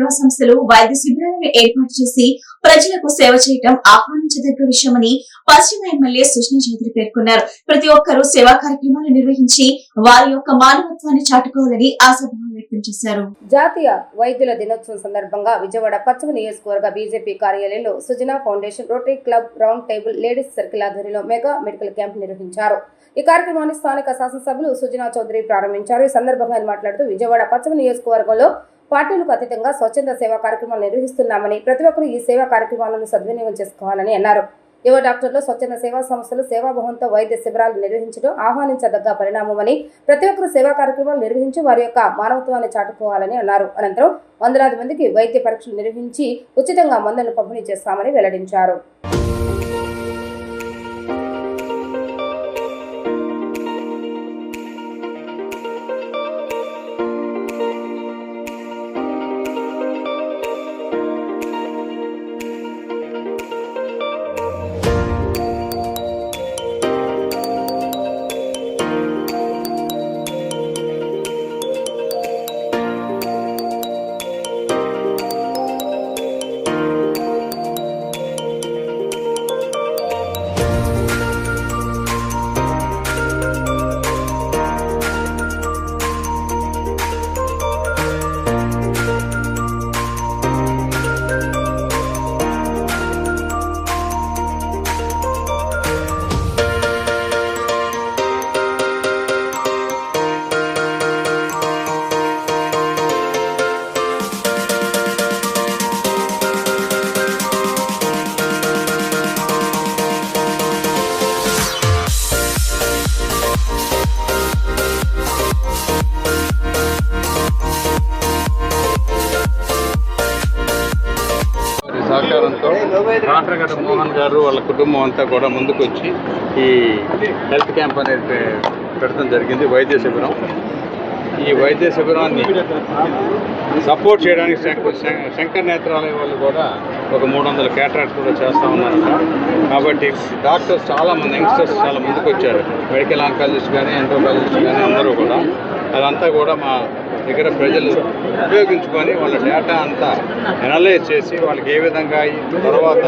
సేవా సంస్థలు వైద్య శిబిరాలను ఏర్పాటు చేసి ప్రజలకు సేవ చేయడం ఆహ్వానించదగ్గ విషయమని పశ్చిమ ఎమ్మెల్యే సుష్మా చౌదరి పేర్కొన్నారు. ప్రతి ఒక్కరూ సేవా కార్యక్రమాలు నిర్వహించి వారి యొక్క మానవత్వాన్ని చాటుకోవాలని ఆశాభావం వ్యక్తం చేశారు. జాతీయ వైద్యుల దినోత్సవం సందర్భంగా విజయవాడ పశ్చిమ నియోజకవర్గ బీజేపీ కార్యాలయంలో Sujana foundation, rotary club, round table, ladies circle ఆధ్వర్యంలో మెగా మెడికల్ క్యాంప్ నిర్వహించారు. ఈ కార్యక్రమాన్ని స్థానిక శాసనసభ్యులు సుజనా చౌదరి ప్రారంభించారు. ఈ సందర్భంగా ఆయన మాట్లాడుతూ విజయవాడ పశ్చిమ నియోజకవర్గంలో పార్టీలకు అతీతంగా స్వచ్ఛంద సేవా కార్యక్రమాలు నిర్వహిస్తున్నామని, ప్రతి ఒక్కరూ ఈ సేవా కార్యక్రమాలను సద్వినియోగం చేసుకోవాలని అన్నారు. యువ డాక్టర్లు స్వచ్ఛంద సేవా సంస్థలు సేవాభావంతో వైద్య శిబిరాలు నిర్వహించడం ఆహ్వానించదగ్గ పరిణామమని, ప్రతి ఒక్కరూ సేవా కార్యక్రమాలు నిర్వహించి వారి యొక్క మానవత్వాన్ని చాటుకోవాలని అన్నారు. అనంతరం వందలాది మందికి వైద్య పరీక్షలు నిర్వహించి ఉచితంగా మందులను పంపిణీ చేస్తామని వెల్లడించారు. సహకారంతో కాంట్రగడ్డ మోహన్ గారు వాళ్ళ కుటుంబం అంతా కూడా ముందుకు వచ్చి ఈ హెల్త్ క్యాంప్ అనేది పెట్టడం జరిగింది. వైద్య శిబిరం. ఈ వైద్య శిబిరాన్ని సపోర్ట్ చేయడానికి శంకర్ నేత్రాలయ వాళ్ళు కూడా ఒక 300 క్యాటరాక్ట్స్ కూడా చేస్తూ ఉన్నారు. కాబట్టి డాక్టర్స్ చాలామంది, యంగ్స్టర్స్ చాలా ముందుకు వచ్చారు. మెడికల్ ఆంకాలజిస్ట్ కానీ, ఎంట్రోకాలజిస్ట్ కానీ అందరూ కూడా. అదంతా కూడా మా దగ్గర ప్రజలు ఉపయోగించుకొని వాళ్ళ డేటా అంతా ఎనలైజ్ చేసి వాళ్ళకి ఏ విధంగా తర్వాత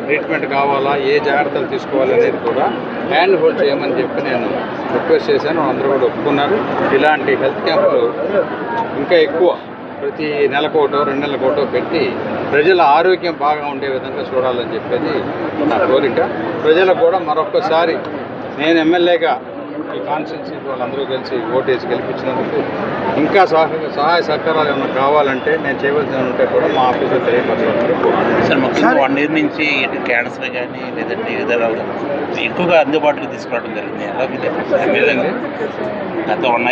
ట్రీట్మెంట్ కావాలా, ఏ జాగ్రత్తలు తీసుకోవాలి అనేది కూడా హ్యాండ్ హోల్డ్ చేయమని చెప్పి నేను రిక్వెస్ట్ చేశాను. అందరూ కూడా ఒప్పుకున్నారు. ఇలాంటి హెల్త్ క్యాంపులు ఇంకా ఎక్కువ ప్రతి నెలకోటో 2 నెలలకోటో పెట్టి ప్రజల ఆరోగ్యం బాగా ఉండే విధంగా చూడాలని చెప్పేది నా కోరిక. ప్రజలకు కూడా మరొక్కసారి నేను ఎమ్మెల్యేగా ఈ కాన్స్టిట్యున్సీ వాళ్ళందరూ కలిసి ఓటేసి గెలిపించినందుకు ఇంకా సహాయ సహకారాలు ఏమైనా కావాలంటే నేను చేయవలసి ఉంటే కూడా మా ఆఫీసులో తెలియపరచాలి. సార్ ముఖ్యంగా 1 year నుంచి క్యాన్సర్ కానీ లేదంటే ఏదైనా ఎక్కువగా అందుబాటులోకి తీసుకురావడం జరిగింది. లేదండి గత 1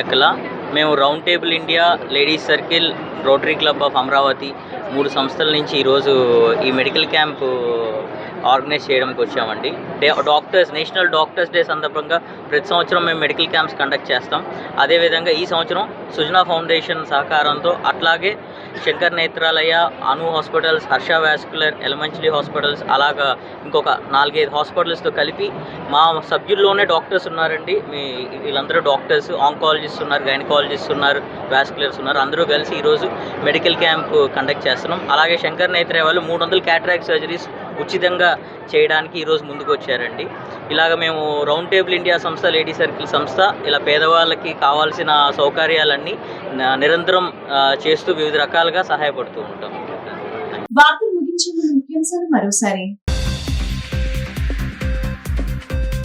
year మేము round table India, ladies circle, rotary club of Amaravati 3 సంస్థల నుంచి ఈరోజు ఈ మెడికల్ క్యాంపు ఆర్గనైజ్ చేయడానికి వచ్చామండి. డాక్టర్స్ నేషనల్ డాక్టర్స్ డే సందర్భంగా ప్రతి సంవత్సరం మేము మెడికల్ క్యాంప్స్ కండక్ట్ చేస్తాం. అదేవిధంగా ఈ సంవత్సరం సుజనా ఫౌండేషన్ సహకారంతో, అట్లాగే Shankar Netralaya, Anu hospitals, Harsha vascular, Yelamanchili hospitals, అలాగా ఇంకొక 4-5 హాస్పిటల్స్తో కలిపి మా సభ్యుల్లోనే డాక్టర్స్ ఉన్నారండి. వీళ్ళందరూ డాక్టర్స్, ఆంకాలజిస్ట్ ఉన్నారు, గైనకాలజిస్ట్ ఉన్నారు, వాస్కులర్స్ ఉన్నారు. అందరూ కలిసి ఈరోజు మెడికల్ క్యాంప్ కండక్ట్ చేస్తున్నాం. అలాగే శంకర్ నేత్రాలయ వాళ్ళు 300 క్యాటరాక్ట్ సర్జరీస్ ఉచితంగా చేయడానికి ఈరోజు ముందుకు వచ్చారండి. ఇలాగ మేము రౌండ్ టేబుల్ ఇండియా సంస్థ, లేడీ సర్కిల్ సంస్థ ఇలా పేదవాళ్ళకి కావాల్సిన సౌకర్యాలన్నీ నిరంతరం చేస్తూ వివిధ రకాలుగా సహాయపడుతూ ఉంటాం. వార్తలు ముగించే ముందు ముఖ్యాంశాలు మరోసారి.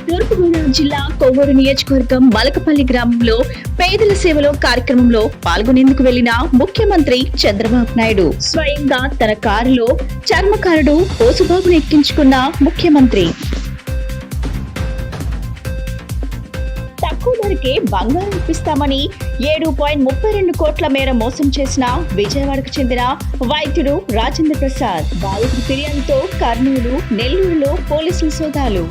తూర్పుగోదావరి జిల్లా కొవ్వూరు నియోజకవర్గం మలకపల్లి గ్రామంలో పేదల సేవలో కార్యక్రమంలో పాల్గొనేందుకు వెళ్లిన ముఖ్యమంత్రి చంద్రబాబు నాయుడు స్వయంగా తన కారులో చర్మకారుడు పోసుబాబును ఎక్కించుకున్న ముఖ్యమంత్రి. తక్కువ ధరకే బంగారం ఇప్పిస్తామని 7.32 కోట్ల మేర మోసం చేసిన విజయవాడకు చెందిన వైద్యుడు రాజేంద్ర ప్రసాద్. బాధితుడి ఫిర్యాదుతో కర్నూలు, నెల్లూరులో పోలీసుల సోదాలు.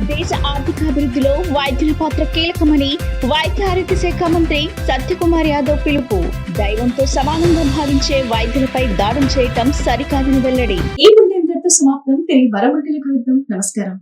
దేశ ఆర్థికాభివృద్ధిలో వైద్యుల పాత్ర కీలకమని వైద్య ఆరోగ్య శాఖ మంత్రి సత్యకుమార్ యాదవ్ పిలుపు. దైవంతో సమానంగా భావించే వైద్యులపై దాడులు చేయటం సరికాదని వెల్లడి. ఈ బులెటిన్ ఇంతటితో సమాప్తం. తిరిగి మరో బులెటిన్లో కలుద్దాం. నమస్కారం.